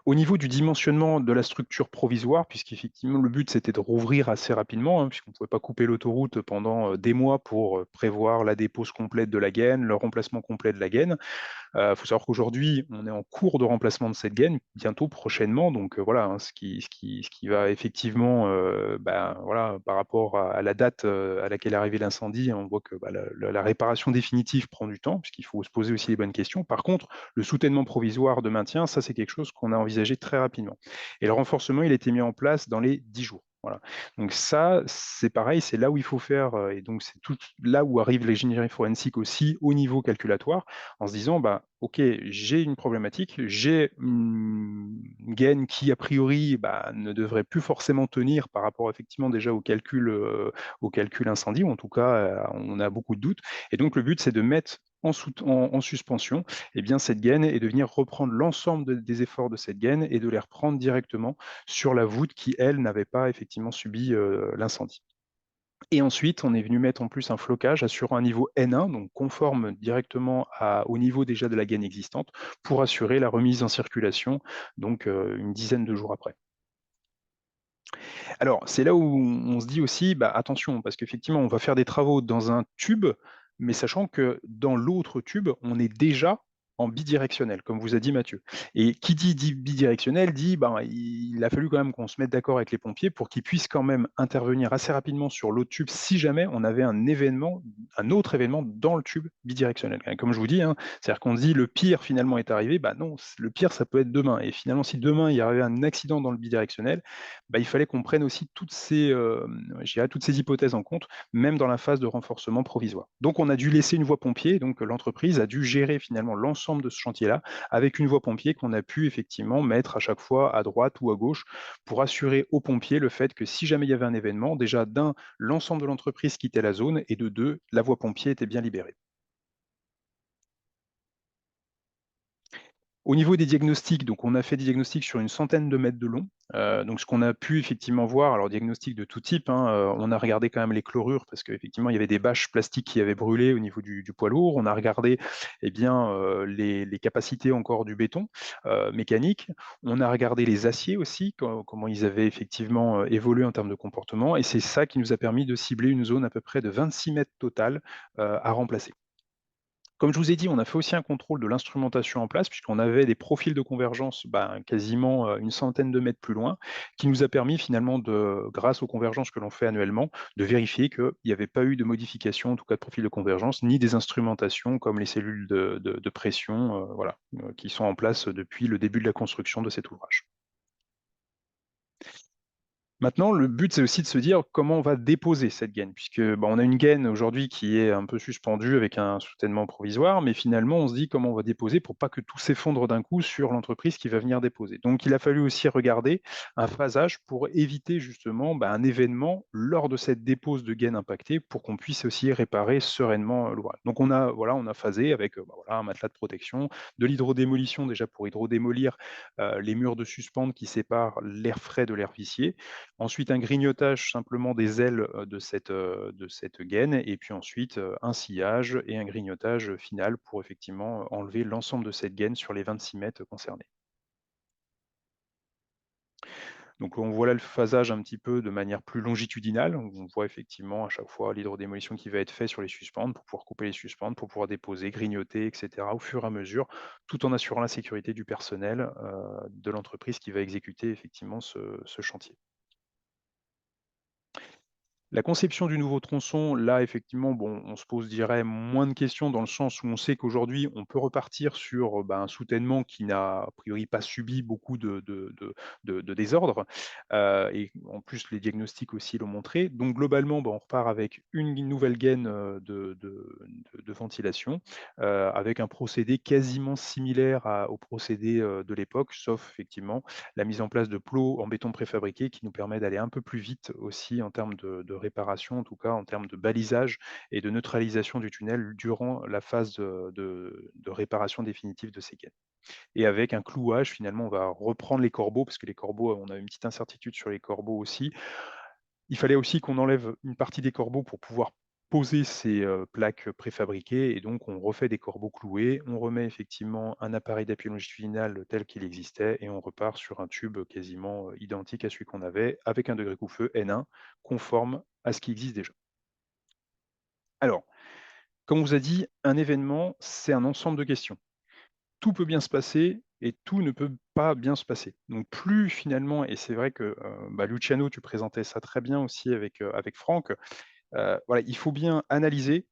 Au niveau du dimensionnement de la structure provisoire, puisqu'effectivement le but c'était de rouvrir assez rapidement, hein, puisqu'on ne pouvait pas couper l'autoroute pendant des mois pour prévoir la dépose complète de la gaine, le remplacement complet de la gaine. Faut savoir qu'aujourd'hui, on est en cours de remplacement de cette gaine, bientôt, prochainement. Donc voilà, hein, ce qui va effectivement, voilà, par rapport à la date à laquelle est arrivé l'incendie, on voit que la réparation définitive prend du temps, puisqu'il faut se poser aussi les bonnes questions. Par contre, le soutènement provisoire de maintien, ça c'est quelque chose qu'on a envisagé très rapidement. Et le renforcement, il a été mis en place dans les 10 jours. Voilà. Donc ça, c'est pareil, c'est là où il faut faire, et donc c'est tout là où arrive l'ingénierie forensique aussi au niveau calculatoire, en se disant, bah, OK, j'ai une problématique, j'ai une gaine qui, a priori, bah, ne devrait plus forcément tenir par rapport effectivement déjà au calcul incendie, ou en tout cas, on a beaucoup de doutes. Et donc le but, c'est de mettre en suspension eh bien, cette gaine et de venir reprendre l'ensemble des efforts de cette gaine et de les reprendre directement sur la voûte qui, elle, n'avait pas effectivement subi l'incendie. Et ensuite, on est venu mettre en plus un flocage assurant un niveau N1, donc conforme directement au niveau déjà de la gaine existante, pour assurer la remise en circulation, donc une dizaine de jours après. Alors, c'est là où on se dit aussi, bah, attention, parce qu'effectivement, on va faire des travaux dans un tube, mais sachant que dans l'autre tube, on est déjà en bidirectionnel, comme vous a dit Mathieu. Et qui dit bidirectionnel dit, ben, il a fallu quand même qu'on se mette d'accord avec les pompiers pour qu'ils puissent quand même intervenir assez rapidement sur l'autre tube si jamais on avait un autre événement dans le tube bidirectionnel. Comme je vous dis, hein, c'est-à-dire qu'on dit le pire finalement est arrivé, bah non, le pire ça peut être demain. Et finalement, si demain il y avait un accident dans le bidirectionnel, bah, il fallait qu'on prenne aussi toutes ces hypothèses en compte, même dans la phase de renforcement provisoire. Donc on a dû laisser une voie pompier, donc l'entreprise a dû gérer finalement l'ensemble de ce chantier-là avec une voie pompier qu'on a pu effectivement mettre à chaque fois à droite ou à gauche pour assurer aux pompiers le fait que si jamais il y avait un événement, déjà d'un, l'ensemble de l'entreprise quittait la zone et de deux, la voie pompier était bien libérée. Au niveau des diagnostics, donc on a fait des diagnostics sur une centaine de mètres de long. Donc ce qu'on a pu effectivement voir, alors diagnostic de tout type, hein, on a regardé quand même les chlorures parce qu'effectivement il y avait des bâches plastiques qui avaient brûlé au niveau du poids lourd. On a regardé eh bien, les capacités encore du béton mécanique. On a regardé les aciers aussi, comment ils avaient effectivement évolué en termes de comportement. Et c'est ça qui nous a permis de cibler une zone à peu près de 26 mètres total à remplacer. Comme je vous ai dit, on a fait aussi un contrôle de l'instrumentation en place, puisqu'on avait des profils de convergence quasiment une centaine de mètres plus loin, qui nous a permis finalement, grâce aux convergences que l'on fait annuellement, de vérifier qu'il n'y avait pas eu de modification, en tout cas de profil de convergence, ni des instrumentations comme les cellules de pression, qui sont en place depuis le début de la construction de cet ouvrage. Maintenant, le but, c'est aussi de se dire comment on va déposer cette gaine, puisque on a une gaine aujourd'hui qui est un peu suspendue avec un soutènement provisoire, mais finalement, on se dit comment on va déposer pour pas que tout s'effondre d'un coup sur l'entreprise qui va venir déposer. Donc, il a fallu aussi regarder un phasage pour éviter justement un événement lors de cette dépose de gaine impactée pour qu'on puisse aussi réparer sereinement l'ouvrage. Donc, on a phasé avec un matelas de protection, de l'hydrodémolition déjà pour hydrodémolir les murs de suspente qui séparent l'air frais de l'air vicié. Ensuite, un grignotage simplement des ailes de cette gaine et puis ensuite, un sciage et un grignotage final pour effectivement enlever l'ensemble de cette gaine sur les 26 mètres concernés. Donc on voit là le phasage un petit peu de manière plus longitudinale. On voit effectivement à chaque fois l'hydrodémolition qui va être faite sur les suspentes pour pouvoir couper les suspentes, pour pouvoir déposer, grignoter, etc. au fur et à mesure, tout en assurant la sécurité du personnel de l'entreprise qui va exécuter effectivement ce chantier. La conception du nouveau tronçon, là, effectivement, on se pose, je dirais, moins de questions dans le sens où on sait qu'aujourd'hui, on peut repartir sur un soutènement qui n'a a priori pas subi beaucoup de désordre. Et en plus, les diagnostics aussi l'ont montré. Donc, globalement, on repart avec une nouvelle gaine de ventilation, avec un procédé quasiment similaire au procédé de l'époque, sauf effectivement la mise en place de plots en béton préfabriqué qui nous permet d'aller un peu plus vite aussi en termes de réparation, en tout cas en termes de balisage et de neutralisation du tunnel durant la phase de réparation définitive de ces gaines. Et avec un clouage, finalement, on va reprendre les corbeaux, parce que les corbeaux, on a une petite incertitude sur les corbeaux aussi. Il fallait aussi qu'on enlève une partie des corbeaux pour pouvoir poser ces plaques préfabriquées et donc on refait des corbeaux cloués, on remet effectivement un appareil d'appui longitudinal tel qu'il existait et on repart sur un tube quasiment identique à celui qu'on avait avec un degré coupe-feu N1 conforme à ce qui existe déjà. Alors, comme on vous a dit, un événement, c'est un ensemble de questions. Tout peut bien se passer et tout ne peut pas bien se passer. Donc plus finalement, et c'est vrai que Luciano, tu présentais ça très bien aussi avec Franck, voilà, il faut bien analyser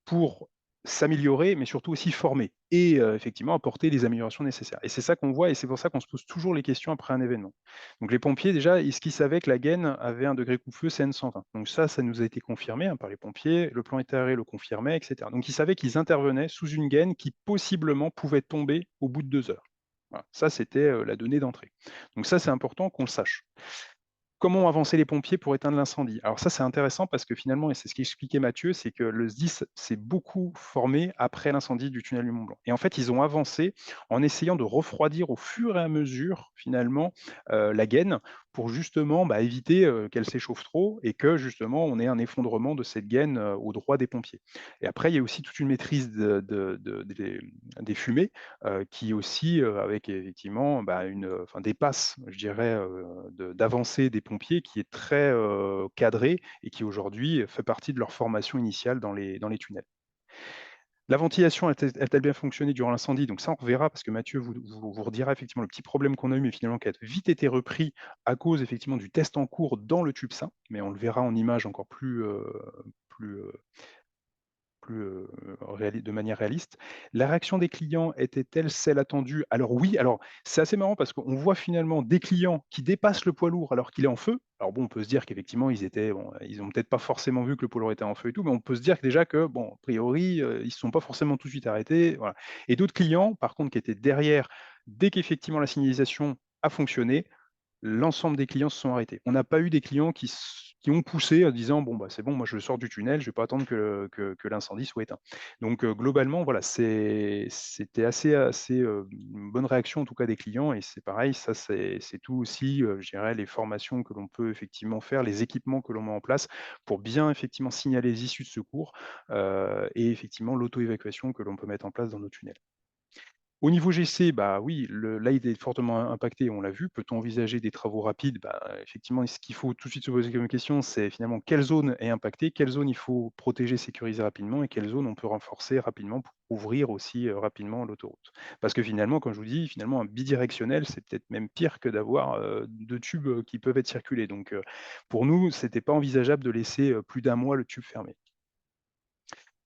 pour s'améliorer, mais surtout aussi former et effectivement apporter les améliorations nécessaires. Et c'est ça qu'on voit et c'est pour ça qu'on se pose toujours les questions après un événement. Donc les pompiers, déjà, est-ce qu'ils savaient que la gaine avait un degré coupe-feu CN120? Donc ça nous a été confirmé par les pompiers, le plan état-arrêt le confirmait, etc. Donc ils savaient qu'ils intervenaient sous une gaine qui possiblement pouvait tomber au bout de 2 heures. Voilà. Ça, c'était la donnée d'entrée. Donc ça, c'est important qu'on le sache. Comment ont avancé les pompiers pour éteindre l'incendie? Alors ça, c'est intéressant parce que finalement, et c'est ce qu'expliquait Mathieu, c'est que le SDIS s'est beaucoup formé après l'incendie du tunnel du Mont-Blanc. Et en fait, ils ont avancé en essayant de refroidir au fur et à mesure, finalement, la gaine pour justement éviter qu'elle s'échauffe trop et que justement on ait un effondrement de cette gaine au droit des pompiers. Et après, il y a aussi toute une maîtrise des fumées qui aussi, avec effectivement dépasse, je dirais, d'avancée des pompiers qui est très cadrée et qui aujourd'hui fait partie de leur formation initiale dans les tunnels. La ventilation a-t-elle bien fonctionné durant l'incendie? Donc ça, on reverra parce que Mathieu vous redira effectivement le petit problème qu'on a eu, mais finalement qui a vite été repris à cause effectivement du test en cours dans le tube sain, mais on le verra en image encore plus, de manière réaliste. La réaction des clients était-elle celle attendue? Alors oui, alors c'est assez marrant parce qu'on voit finalement des clients qui dépassent le poids lourd alors qu'il est en feu. Alors bon, on peut se dire qu'effectivement, ils ont peut-être pas forcément vu que le poids lourd était en feu et tout, mais on peut se dire que déjà que, bon, a priori, ils se sont pas forcément tout de suite arrêtés, voilà. Et d'autres clients, par contre, qui étaient derrière, dès qu'effectivement la signalisation a fonctionné, l'ensemble des clients se sont arrêtés. On n'a pas eu des clients qui ont poussé en disant: «Bon, c'est bon, moi je sors du tunnel, je ne vais pas attendre que l'incendie soit éteint». Donc globalement, voilà, c'était une bonne réaction en tout cas des clients et c'est pareil, ça c'est tout aussi, je dirais les formations que l'on peut effectivement faire, les équipements que l'on met en place pour bien effectivement signaler les issues de secours, et effectivement l'auto-évacuation que l'on peut mettre en place dans nos tunnels. Au niveau GC, oui, là, il est fortement impacté, on l'a vu. Peut-on envisager des travaux rapides? Effectivement, ce qu'il faut tout de suite se poser comme question, c'est finalement quelle zone est impactée, quelle zone il faut protéger, sécuriser rapidement et quelle zone on peut renforcer rapidement pour ouvrir aussi rapidement l'autoroute. Parce que finalement, comme je vous dis, finalement, un bidirectionnel, c'est peut-être même pire que d'avoir 2 tubes qui peuvent être circulés. Donc, pour nous, c'était pas envisageable de laisser plus d'1 mois le tube fermé.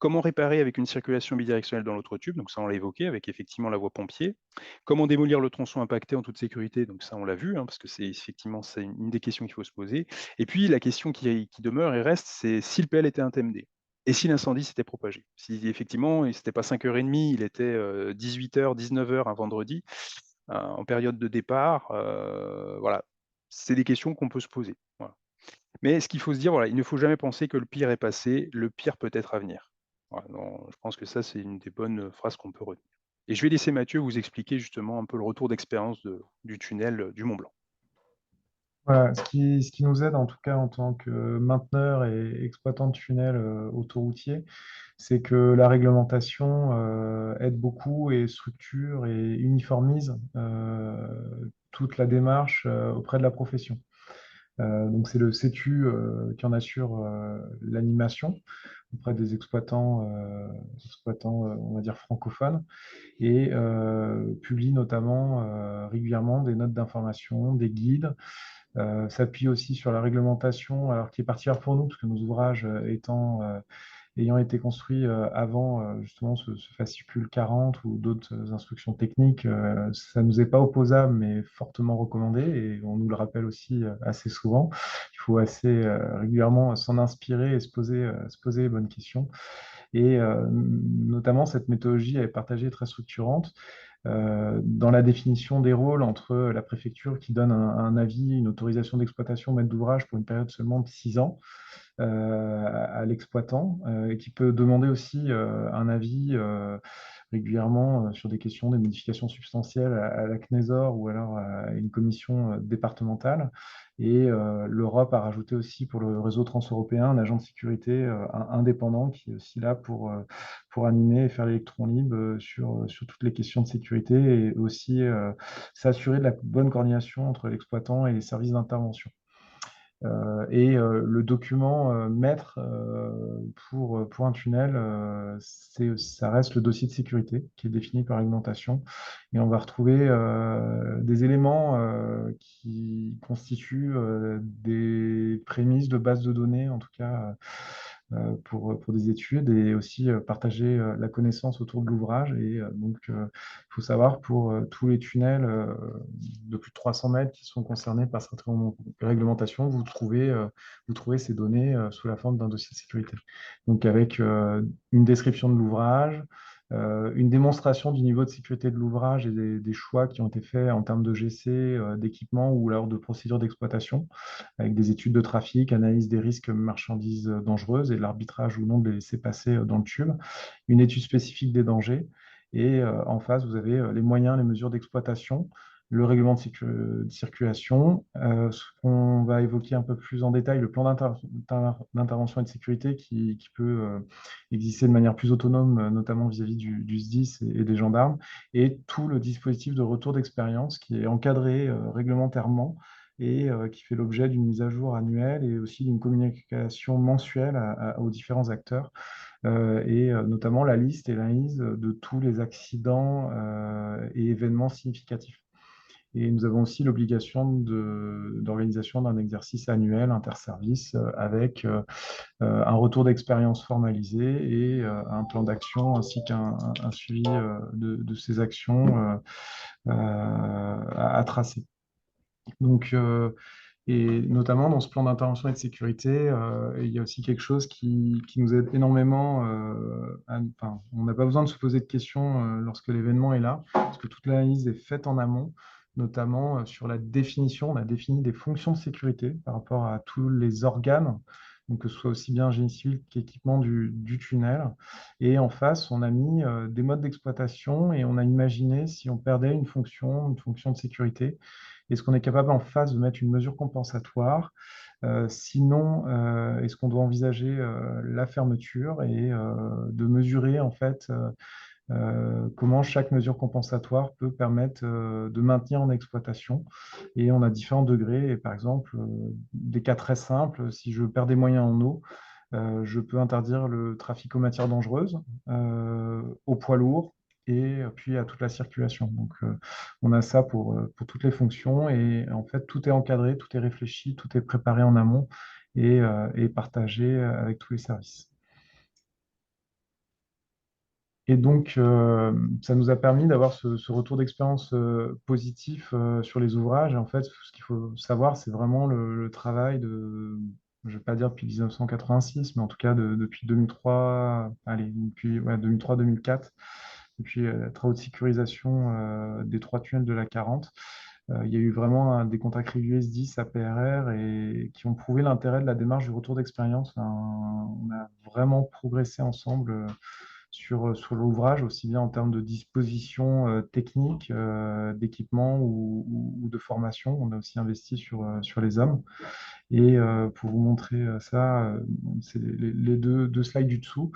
Comment réparer avec une circulation bidirectionnelle dans l'autre tube? Donc ça, on l'a évoqué avec effectivement la voie pompier. Comment démolir le tronçon impacté en toute sécurité? Donc ça, on l'a vu, hein, parce que c'est effectivement c'est une des questions qu'il faut se poser. Et puis la question qui demeure et reste, c'est si le PL était intermédiaire et si l'incendie s'était propagé? Si effectivement, c'était pas 5h30, il était 18h, 19h un vendredi, en période de départ, voilà, c'est des questions qu'on peut se poser. Voilà. Mais ce qu'il faut se dire, voilà, il ne faut jamais penser que le pire est passé, le pire peut être à venir. Voilà, non, je pense que ça, c'est une des bonnes phrases qu'on peut retenir. Et je vais laisser Mathieu vous expliquer justement un peu le retour d'expérience du tunnel du Mont Blanc. Voilà, ce qui nous aide en tout cas en tant que mainteneur et exploitant de tunnels autoroutiers, c'est que la réglementation aide beaucoup et structure et uniformise toute la démarche auprès de la profession. Donc c'est le CETU qui en assure l'animation auprès des exploitants, on va dire francophones, et publie notamment régulièrement des notes d'information, des guides, s'appuie aussi sur la réglementation, alors qui est particulière pour nous, parce que nos ouvrages ayant été construits avant justement ce fascicule 40 ou d'autres instructions techniques, ça ne nous est pas opposable, mais fortement recommandé, et on nous le rappelle aussi assez souvent. Il faut assez régulièrement s'en inspirer et se poser les bonnes questions. Et notamment, cette méthodologie est partagée très structurante dans la définition des rôles entre la préfecture qui donne un avis, une autorisation d'exploitation maître d'ouvrage pour une période seulement de 6 ans à l'exploitant et qui peut demander aussi un avis régulièrement sur des questions, des modifications substantielles à la CNESOR ou alors à une commission départementale. Et l'Europe a rajouté aussi pour le réseau transeuropéen un agent de sécurité indépendant qui est aussi là pour animer et faire l'électron libre sur toutes les questions de sécurité et aussi s'assurer de la bonne coordination entre l'exploitant et les services d'intervention. Le document maître pour un tunnel, ça reste le dossier de sécurité qui est défini par réglementation. Et on va retrouver des éléments qui constituent des prémices de base de données, en tout cas pour des études, et aussi partager la connaissance autour de l'ouvrage. Et donc, il faut savoir pour tous les tunnels de plus de 300 mètres qui sont concernés par cette réglementation, vous trouvez ces données sous la forme d'un dossier de sécurité. Donc, avec une description de l'ouvrage, une démonstration du niveau de sécurité de l'ouvrage et des choix qui ont été faits en termes de GC, d'équipement ou alors de procédures d'exploitation, avec des études de trafic, analyse des risques marchandises dangereuses et l'arbitrage ou non de les laisser passer dans le tube, une étude spécifique des dangers. Et en face, vous avez les moyens, les mesures d'exploitation, le règlement de circulation, ce qu'on va évoquer un peu plus en détail, le plan d'intervention et de sécurité qui peut exister de manière plus autonome, notamment vis-à-vis du SDIS et des gendarmes, et tout le dispositif de retour d'expérience qui est encadré réglementairement et qui fait l'objet d'une mise à jour annuelle et aussi d'une communication mensuelle aux différents acteurs, notamment la liste et l'analyse de tous les accidents et événements significatifs. Et nous avons aussi l'obligation d'organisation d'un exercice annuel interservice avec un retour d'expérience formalisé et un plan d'action ainsi qu'un suivi de ces actions à tracer. Donc, et notamment dans ce plan d'intervention et de sécurité, il y a aussi quelque chose qui nous aide énormément. Enfin, on n'a pas besoin de se poser de questions lorsque l'événement est là, parce que toute l'analyse est faite en amont, notamment sur la définition. On a défini des fonctions de sécurité par rapport à tous les organes, donc que ce soit aussi bien génie civil qu'équipement du tunnel. Et en face, on a mis des modes d'exploitation et on a imaginé si on perdait une fonction de sécurité, est-ce qu'on est capable en face de mettre une mesure compensatoire? Sinon, est-ce qu'on doit envisager la fermeture et de mesurer en fait comment chaque mesure compensatoire peut permettre de maintenir en exploitation? Et on a différents degrés. Et par exemple, des cas très simples, si je perds des moyens en eau, je peux interdire le trafic aux matières dangereuses, aux poids lourds et puis à toute la circulation. Donc, on a ça pour toutes les fonctions et en fait, tout est encadré, tout est réfléchi, tout est préparé en amont et partagé avec tous les services. Et donc, ça nous a permis d'avoir ce retour d'expérience positif sur les ouvrages. Et en fait, ce qu'il faut savoir, c'est vraiment le travail je ne vais pas dire depuis 1986, mais en tout cas depuis 2003, allez, depuis ouais, 2003-2004, depuis les travaux de sécurisation des 3 tunnels de la 40. Il y a eu vraiment des contacts réguliers SDIS, APRR, et qui ont prouvé l'intérêt de la démarche du retour d'expérience. On a vraiment progressé ensemble sur l'ouvrage, aussi bien en termes de dispositions techniques, d'équipement ou de formation. On a aussi investi sur les hommes. Et pour vous montrer ça, c'est les deux slides du dessous.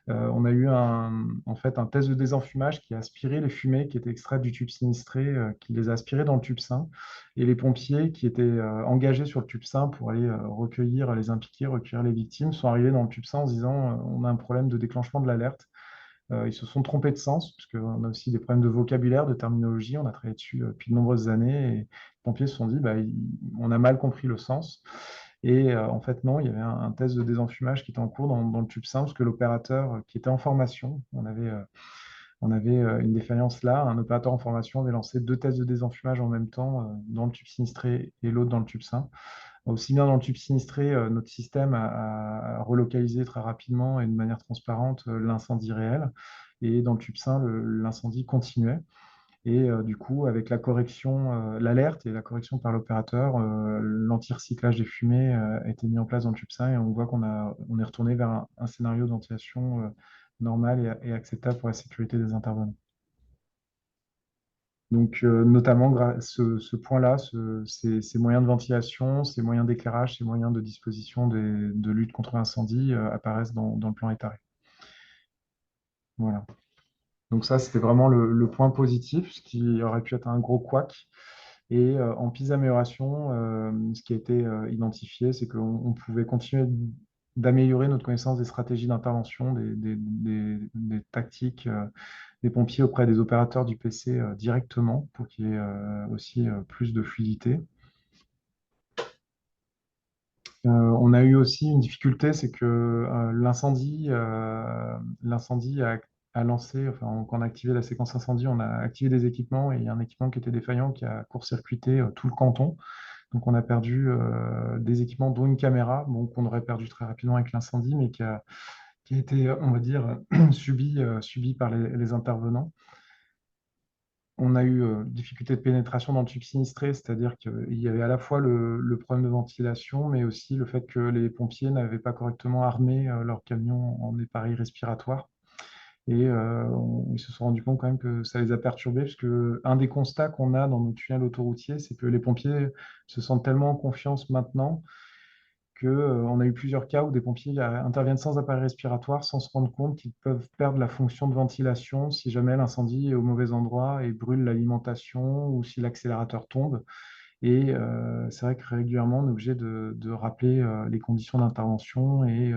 On a eu en fait un test de désenfumage qui a aspiré les fumées qui étaient extraites du tube sinistré, qui les a aspirées dans le tube sain. Et les pompiers qui étaient engagés sur le tube sain pour aller recueillir les impliqués, recueillir les victimes, sont arrivés dans le tube sain en se disant on a un problème de déclenchement de l'alerte. Ils se sont trompés de sens, puisqu'on a aussi des problèmes de vocabulaire, de terminologie. On a travaillé dessus depuis de nombreuses années. Et les pompiers se sont dit, on a mal compris le sens. Et en fait, non, il y avait un test de désenfumage qui était en cours dans le tube sain, parce que l'opérateur qui était en formation, on avait une défaillance là. Un opérateur en formation avait lancé 2 tests de désenfumage en même temps, dans le tube sinistré et l'autre dans le tube sain. Aussi bien dans le tube sinistré, notre système a relocalisé très rapidement et de manière transparente l'incendie réel. Et dans le tube sain, l'incendie continuait. Et du coup, avec la correction, l'alerte et la correction par l'opérateur, l'anti-recyclage des fumées a été mis en place dans le tube sain et on voit on est retourné vers un scénario de ventilation normal et acceptable pour la sécurité des intervenants. Donc, notamment, ce point-là, ces moyens de ventilation, ces moyens d'éclairage, ces moyens de disposition de lutte contre l'incendie apparaissent dans le plan étaré. Voilà. Donc ça, c'était vraiment le point positif, ce qui aurait pu être un gros couac. Et en piste d'amélioration, ce qui a été identifié, c'est qu'on pouvait continuer d'améliorer notre connaissance des stratégies d'intervention, des tactiques des pompiers auprès des opérateurs du PC directement pour qu'il y ait aussi plus de fluidité. On a eu aussi une difficulté, c'est que l'incendie a lancé, enfin, quand on a activé la séquence incendie, on a activé des équipements et il y a un équipement qui était défaillant qui a court-circuité tout le canton. Donc on a perdu des équipements, dont une caméra, bon, qu'on aurait perdu très rapidement avec l'incendie, mais qui a été, on va dire, subi par les intervenants. On a eu difficulté de pénétration dans le tube sinistré, c'est-à-dire qu'il y avait à la fois le problème de ventilation, mais aussi le fait que les pompiers n'avaient pas correctement armé leur camion en appareil respiratoire. Et ils se sont rendus compte quand même que ça les a perturbés, puisque un des constats qu'on a dans nos tunnels autoroutiers, c'est que les pompiers se sentent tellement en confiance maintenant qu'on a eu plusieurs cas où des pompiers interviennent sans appareil respiratoire, sans se rendre compte qu'ils peuvent perdre la fonction de ventilation si jamais l'incendie est au mauvais endroit et brûle l'alimentation ou si l'accélérateur tombe. Et c'est vrai que régulièrement, on est obligé de rappeler les conditions d'intervention et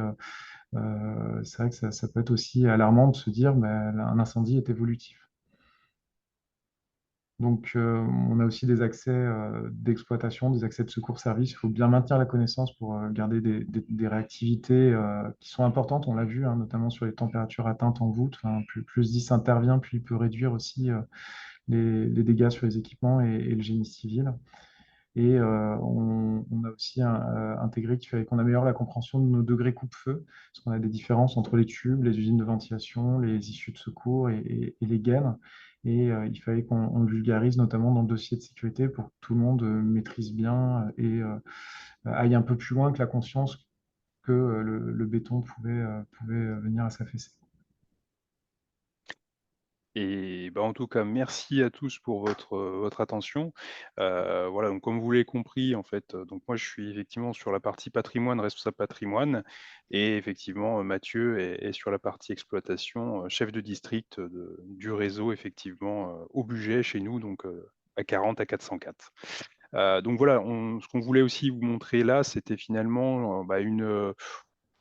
c'est vrai que ça peut être aussi alarmant de se dire un incendie est évolutif. Donc, on a aussi des accès d'exploitation, des accès de secours-service. Il faut bien maintenir la connaissance pour garder des réactivités qui sont importantes. On l'a vu, hein, notamment sur les températures atteintes en voûte. Enfin, plus 10 intervient, puis il peut réduire aussi les dégâts sur les équipements et le génie civil. Et on a aussi intégré qu'il fallait qu'on améliore la compréhension de nos degrés coupe-feu, parce qu'on a des différences entre les tubes, les usines de ventilation, les issues de secours et les gaines. Et il fallait qu'on le vulgarise, notamment dans le dossier de sécurité, pour que tout le monde maîtrise bien et aille un peu plus loin que la conscience que le béton pouvait venir à s'affaisser. Et en tout cas, merci à tous pour votre attention. Voilà, donc comme vous l'avez compris, en fait, donc moi je suis effectivement sur la partie patrimoine, responsable patrimoine, et effectivement Mathieu est sur la partie exploitation, chef de district du réseau, effectivement, au budget chez nous, donc à 40 à 404. Donc voilà, ce qu'on voulait aussi vous montrer là, c'était finalement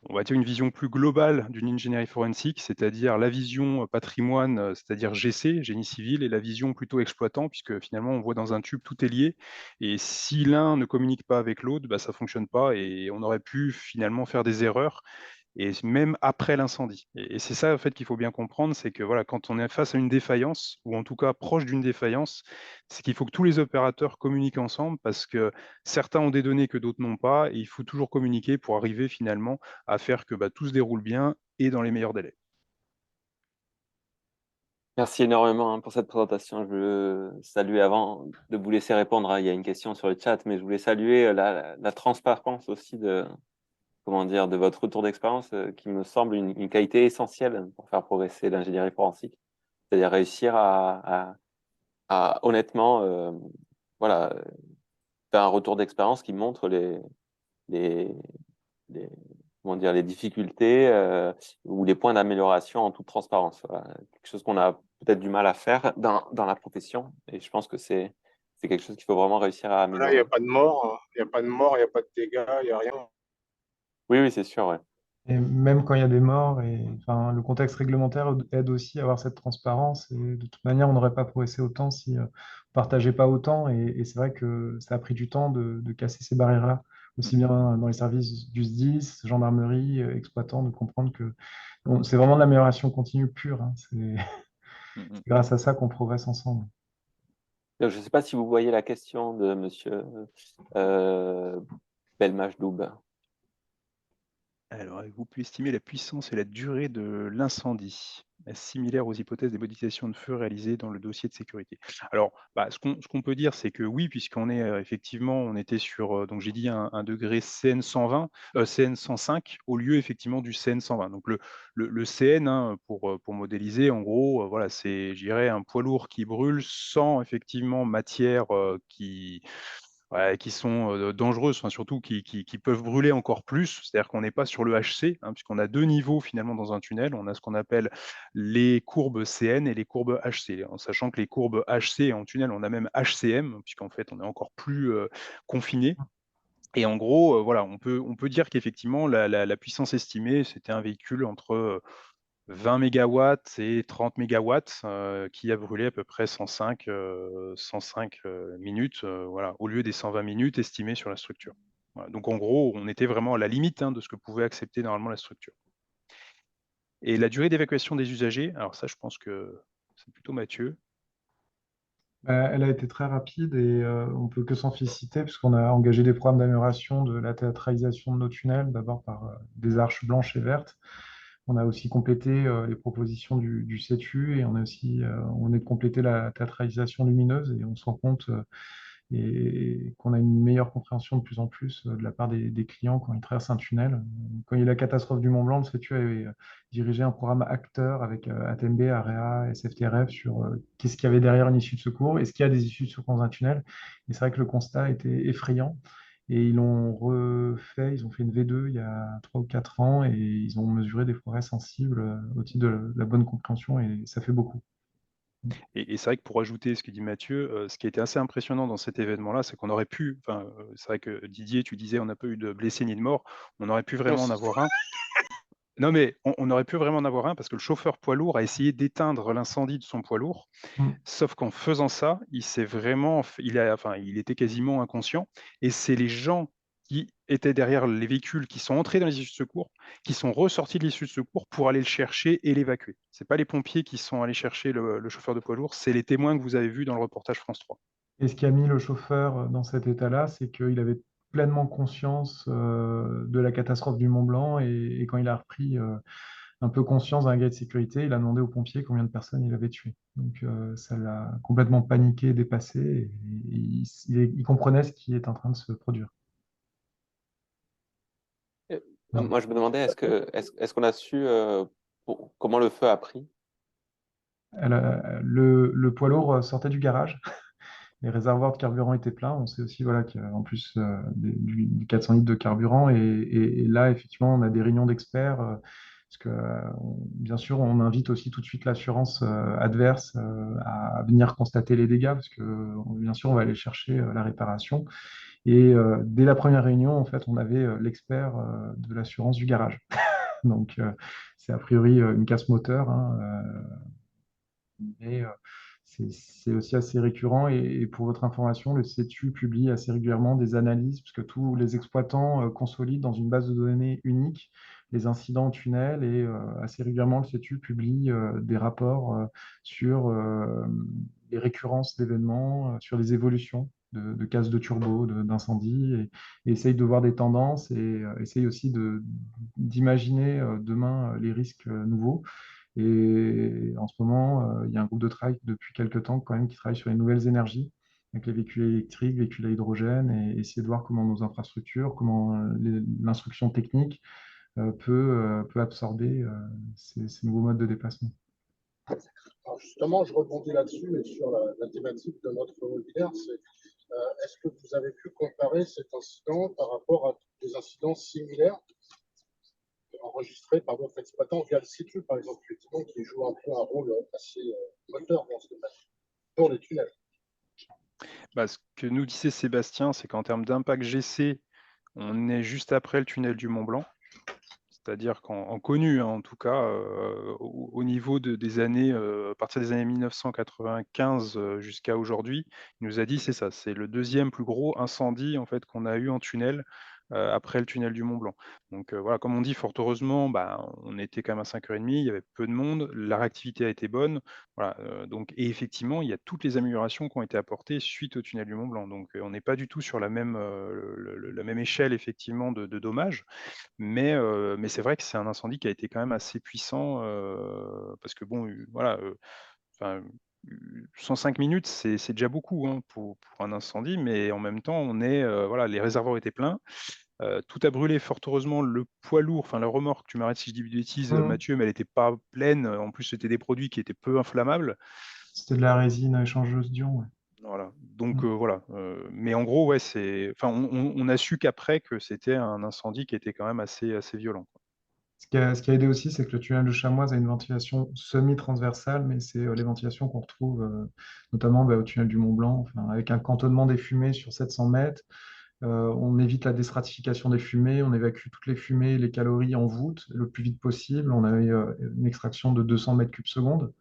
on va dire une vision plus globale d'une ingénierie forensique, c'est-à-dire la vision patrimoine, c'est-à-dire GC, génie civil, et la vision plutôt exploitant, puisque finalement on voit dans un tube tout est lié, et si l'un ne communique pas avec l'autre, ça ne fonctionne pas, et on aurait pu finalement faire des erreurs, et même après l'incendie. Et c'est ça en fait qu'il faut bien comprendre, c'est que voilà, quand on est face à une défaillance, ou en tout cas proche d'une défaillance, c'est qu'il faut que tous les opérateurs communiquent ensemble, parce que certains ont des données que d'autres n'ont pas, et il faut toujours communiquer pour arriver finalement à faire que tout se déroule bien et dans les meilleurs délais. Merci énormément pour cette présentation. Je veux saluer, avant de vous laisser répondre, il y a une question sur le chat, mais je voulais saluer la transparence aussi de votre retour d'expérience, qui me semble une qualité essentielle pour faire progresser l'ingénierie forensique. C'est-à-dire réussir à honnêtement faire un retour d'expérience qui montre les, les difficultés ou les points d'amélioration en toute transparence. Voilà. Quelque chose qu'on a peut-être du mal à faire dans la profession. Et je pense que c'est quelque chose qu'il faut vraiment réussir à Là, améliorer. il n'y a pas de mort, il n'y a pas de mort, il n'y a pas de dégâts, il n'y a rien. Oui, c'est sûr. Ouais. Et même quand il y a des morts, enfin, le contexte réglementaire aide aussi à avoir cette transparence. Et de toute manière, on n'aurait pas progressé autant si on ne partageait pas autant. Et c'est vrai que ça a pris du temps de casser ces barrières-là, aussi bien dans les services du SDIS, gendarmerie, exploitants, de comprendre que c'est vraiment de l'amélioration continue pure. Hein. C'est grâce à ça qu'on progresse ensemble. Donc, je ne sais pas si vous voyez la question de monsieur Belmajdoub. Alors, vous pouvez estimer la puissance et la durée de l'incendie, similaire aux hypothèses des modélisations de feu réalisées dans le dossier de sécurité. Alors, bah, ce qu'on peut dire, c'est que oui, puisqu'on est effectivement, on était sur, donc j'ai dit un degré CN 120, CN 105 au lieu effectivement du CN 120. Donc le CN, hein, pour modéliser, en gros, voilà, c'est, je dirais, un poids lourd qui brûle sans effectivement matière qui ouais, qui sont, dangereuses, enfin surtout qui peuvent brûler encore plus. C'est-à-dire qu'on n'est pas sur le HC, hein, puisqu'on a 2 niveaux finalement dans un tunnel. On a ce qu'on appelle les courbes CN et les courbes HC. En sachant que les courbes HC en tunnel, on a même HCM, puisqu'en fait on est encore plus, confiné. Et en gros, voilà, on peut dire qu'effectivement la puissance estimée, c'était un véhicule entre, 20 mégawatts et 30 mégawatts, qui a brûlé à peu près 105 minutes, voilà, au lieu des 120 minutes estimées sur la structure. Voilà, donc en gros, on était vraiment à la limite, hein, de ce que pouvait accepter normalement la structure. Et la durée d'évacuation des usagers, alors ça, je pense que c'est plutôt Mathieu. Elle a été très rapide et on peut que s'en féliciter puisqu'on a engagé des programmes d'amélioration de la théâtralisation de nos tunnels, d'abord par des arches blanches et vertes. On a aussi complété les propositions du CETU et on a aussi on est de compléter la théâtralisation lumineuse et on se rend compte et qu'on a une meilleure compréhension de plus en plus de la part des clients quand ils traversent un tunnel. Quand il y a eu la catastrophe du Mont Blanc, le CETU avait dirigé un programme acteur avec ATMB, AREA, SFTRF sur qu'est-ce qu'il y avait derrière une issue de secours, est-ce qu'il y a des issues de secours dans un tunnel. Et c'est vrai que le constat était effrayant. Et ils l'ont refait, ils ont fait une V2 il y a 3 ou 4 ans et ils ont mesuré des progrès sensibles au titre de la bonne compréhension et ça fait beaucoup. Et c'est vrai que pour ajouter ce que dit Mathieu, ce qui a été assez impressionnant dans cet événement-là, c'est qu'on aurait pu, enfin, c'est vrai que Didier, tu disais: «On n'a pas eu de blessés ni de morts». On aurait pu vraiment en avoir un. Non, mais on aurait pu vraiment en avoir un parce que le chauffeur poids lourd a essayé d'éteindre l'incendie de son poids lourd, Mm. sauf qu'en faisant ça, il s'est vraiment f il était quasiment inconscient et c'est les gens qui étaient derrière les véhicules, qui sont entrés dans les issues de secours, qui sont ressortis de l'issue de secours pour aller le chercher et l'évacuer. C'est pas les pompiers qui sont allés chercher le chauffeur de poids lourd, c'est les témoins que vous avez vus dans le reportage France 3. Et ce qui a mis le chauffeur dans cet état-là, c'est qu'il avait pleinement conscience de la catastrophe du Mont Blanc et quand il a repris un peu conscience d'un gré de sécurité, il a demandé aux pompiers combien de personnes il avait tué. Donc ça l'a complètement paniqué, dépassé et il comprenait ce qui est en train de se produire. Moi, je me demandais, est-ce qu'on a su comment le feu a pris? Le poids lourd sortait du garage. Les réservoirs de carburant étaient pleins. On sait aussi voilà, qu'il y a en plus du 400 litres de carburant. Et là, effectivement, on a des réunions d'experts. Parce que, bien sûr, on invite aussi tout de suite l'assurance adverse à venir constater les dégâts. Parce que, bien sûr, on va aller chercher la réparation. Et dès la première réunion, en fait, on avait l'expert de l'assurance du garage. Donc, c'est a priori une casse moteur, hein, mais c'est aussi assez récurrent. Et pour votre information, le CETU publie assez régulièrement des analyses, puisque tous les exploitants consolident dans une base de données unique les incidents en tunnel. Et assez régulièrement, le CETU publie des rapports sur les récurrences d'événements, sur les évolutions de casse de turbo, d'incendie, et essaye de voir des tendances et essaye aussi d'imaginer demain les risques nouveaux. Et en ce moment, il y a un groupe de travail depuis quelques temps quand même qui travaille sur les nouvelles énergies, avec les véhicules électriques, véhicules à hydrogène, et essayer de voir comment nos infrastructures, comment l'instruction technique peut absorber ces nouveaux modes de déplacement. Alors justement, je rebondis là-dessus et sur la thématique de notre webinaire, c'est est-ce que vous avez pu comparer cet incident par rapport à des incidents similaires enregistrés par d'autres exploitants via le CETU, par exemple, effectivement, qui joue un peu un rôle assez moteur dans ce domaine, pour les tunnels. Bah, ce que nous disait Sébastien, c'est qu'en termes d'impact GC, on est juste après le tunnel du Mont Blanc. C'est-à-dire qu'en connu, hein, en tout cas, au niveau des années, à partir des années 1995 jusqu'à aujourd'hui, il nous a dit c'est ça, c'est le deuxième plus gros incendie en fait qu'on a eu en tunnel après le tunnel du Mont Blanc. Donc voilà, comme on dit, fort heureusement, on était quand même à 5h30, il y avait peu de monde, la réactivité a été bonne. Voilà, et effectivement, il y a toutes les améliorations qui ont été apportées suite au tunnel du Mont Blanc. Donc on n'est pas du tout sur la même échelle effectivement de dommages, mais c'est vrai que c'est un incendie qui a été quand même assez puissant, parce que bon, voilà, enfin, 105 minutes, c'est déjà beaucoup, hein, pour un incendie, mais en même temps, voilà, les réservoirs étaient pleins. Tout a brûlé, fort heureusement. Le poids lourd, enfin la remorque, tu m'arrêtes si je dis des bêtises, Mathieu, mais elle n'était pas pleine. En plus, c'était des produits qui étaient peu inflammables. C'était de la résine échangeuse d'ion. Ouais. Voilà. Donc voilà. Mais en gros, ouais, on a su qu'après que c'était un incendie qui était quand même assez violent, quoi. Ce qui a aidé aussi, c'est que le tunnel de Chamoise a une ventilation semi-transversale, mais c'est les ventilations qu'on retrouve notamment au tunnel du Mont Blanc, enfin, avec un cantonnement des fumées sur 700 mètres. On évite la déstratification des fumées, on évacue toutes les fumées, les calories en voûte le plus vite possible. On a une extraction de 200 mètres cubes seconde.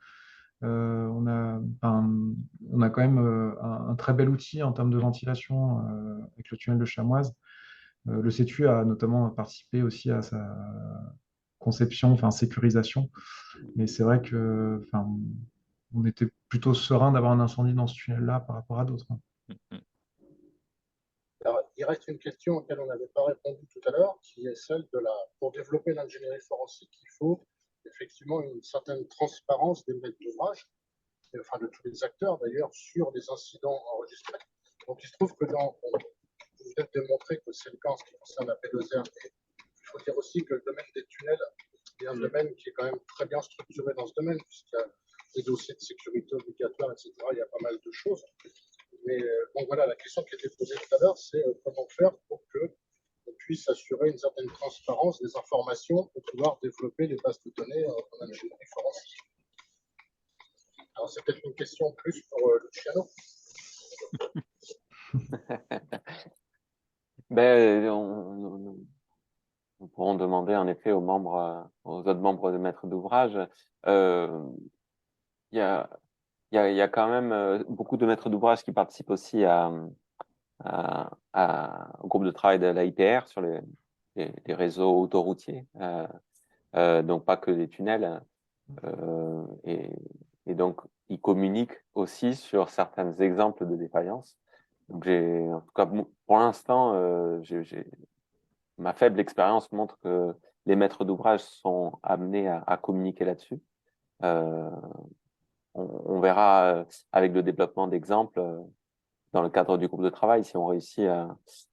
On a quand même un très bel outil en termes de ventilation avec le tunnel de Chamoise. Le CETU a notamment participé aussi à sa conception, enfin sécurisation. Mais c'est vrai que, on était plutôt serein d'avoir un incendie dans ce tunnel-là par rapport à d'autres. Alors, il reste une question auquel on n'avait pas répondu tout à l'heure, qui est celle pour développer l'ingénierie forensique, il faut effectivement une certaine transparence des maîtres d'ouvrage, enfin de tous les acteurs d'ailleurs, sur les incidents enregistrés. Donc il se trouve que vous venez de démontrer que c'est le cas en ce qui concerne la P2R, mais il faut dire aussi que le domaine des tunnels est un domaine qui est quand même très bien structuré dans ce domaine, puisqu'il y a des dossiers de sécurité obligatoires, etc. Il y a pas mal de choses. Mais donc voilà, la question qui a été posée tout à l'heure, c'est comment faire pour qu'on puisse assurer une certaine transparence des informations pour pouvoir développer les bases de données en ingénierie forensique. Alors c'est peut-être une question plus pour Luciano. Nous pourrons demander en effet aux autres membres de maîtres d'ouvrage. Il y a quand même beaucoup de maîtres d'ouvrage qui participent aussi au groupe de travail de l'AIPR sur les réseaux autoroutiers, donc pas que les tunnels. Et donc, ils communiquent aussi sur certains exemples de défaillance. Donc, en tout cas, pour l'instant, ma faible expérience montre que les maîtres d'ouvrage sont amenés à communiquer là-dessus. On verra avec le développement d'exemples dans le cadre du groupe de travail si on réussit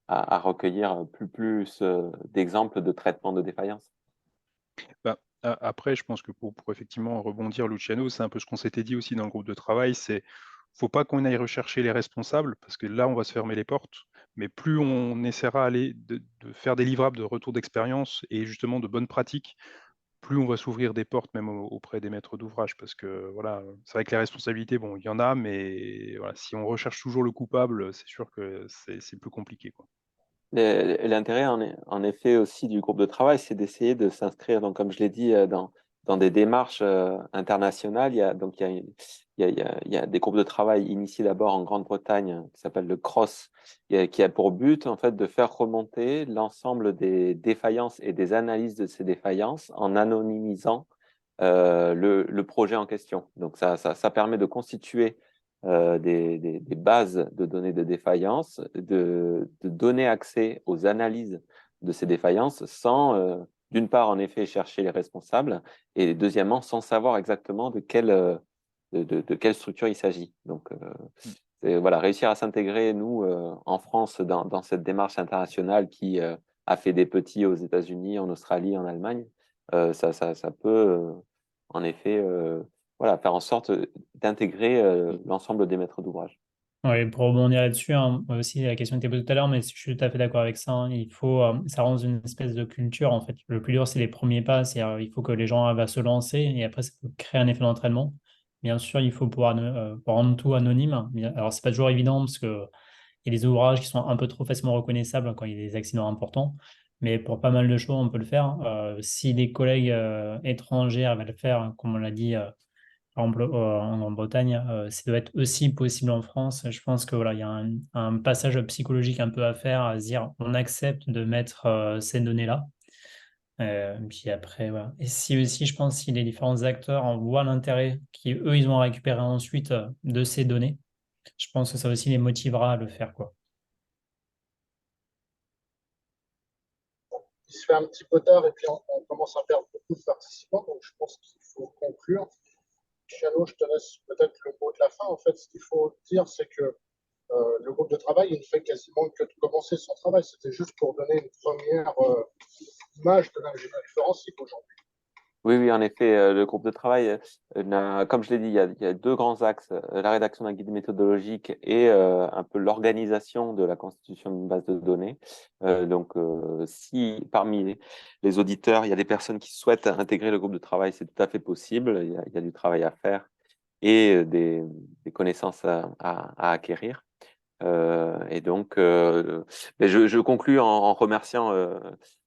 à recueillir plus d'exemples de traitement de défaillance. Après, je pense que pour effectivement rebondir, Luciano, c'est un peu ce qu'on s'était dit aussi dans le groupe de travail, c'est faut pas qu'on aille rechercher les responsables, parce que là, on va se fermer les portes, mais plus on essaiera de faire des livrables de retour d'expérience et justement de bonnes pratiques, plus on va s'ouvrir des portes même auprès des maîtres d'ouvrage, parce que voilà, c'est vrai que les responsabilités, bon, il y en a, mais voilà, si on recherche toujours le coupable, c'est sûr que c'est plus compliqué, quoi. L'intérêt, en effet, aussi du groupe de travail, c'est d'essayer de s'inscrire, donc, comme je l'ai dit, dans des démarches internationales. Il y a des groupes de travail initiés d'abord en Grande-Bretagne, qui s'appelle le CROSS, qui a pour but, en fait, de faire remonter l'ensemble des défaillances et des analyses de ces défaillances en anonymisant le projet en question. Donc, ça permet de constituer des bases de données de défaillance, de donner accès aux analyses de ces défaillances sans, d'une part, en effet, chercher les responsables, et deuxièmement, sans savoir exactement de quelle structure il s'agit. Donc, voilà, réussir à s'intégrer, nous, en France, dans cette démarche internationale qui a fait des petits aux États-Unis, en Australie, en Allemagne, ça peut, en effet, voilà, faire en sorte d'intégrer l'ensemble des maîtres d'ouvrage. Oui, pour rebondir là-dessus, hein, moi aussi, la question était posée tout à l'heure, mais je suis tout à fait d'accord avec ça, hein. Il faut, ça rend une espèce de culture, en fait. Le plus dur, c'est les premiers pas. C'est-à-dire, il faut que les gens arrivent à se lancer et après, ça peut créer un effet d'entraînement. Bien sûr, il faut pouvoir rendre tout anonyme. Alors, c'est pas toujours évident parce que il y a des ouvrages qui sont un peu trop facilement reconnaissables quand il y a des accidents importants. Mais pour pas mal de choses, on peut le faire. Si des collègues étrangers arrivent à le faire, comme on l'a dit, par exemple, en Grande-Bretagne, ça doit être aussi possible en France. Je pense que voilà, il y a un passage psychologique un peu à faire, à se dire on accepte de mettre ces données-là. Puis après, voilà. Et si aussi, je pense, si les différents acteurs en voient l'intérêt eux, ils vont récupérer ensuite de ces données, je pense que ça aussi les motivera à le faire, quoi. Il se fait un petit peu tard et puis on commence à perdre beaucoup de participants, donc je pense qu'il faut conclure. Chano, je te laisse peut-être le mot de la fin. En fait, ce qu'il faut dire, c'est que le groupe de travail, il ne fait quasiment que de commencer son travail. C'était juste pour donner une première image de l'ingénierie forensique aujourd'hui. Oui, oui, en effet, le groupe de travail, comme je l'ai dit, il y a deux grands axes, la rédaction d'un guide méthodologique et un peu l'organisation de la constitution d'une base de données. Donc, si parmi les auditeurs, il y a des personnes qui souhaitent intégrer le groupe de travail, c'est tout à fait possible. Il y a du travail à faire et des connaissances à acquérir. Et donc, je conclus en remerciant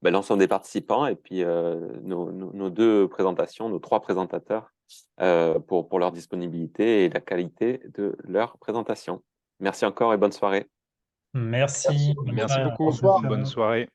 l'ensemble des participants et puis nos deux présentations, nos trois présentateurs pour leur disponibilité et la qualité de leur présentation. Merci encore et bonne soirée. Merci. Merci Bonne Merci soirée. beaucoup. Bonsoir. Bonne soirée.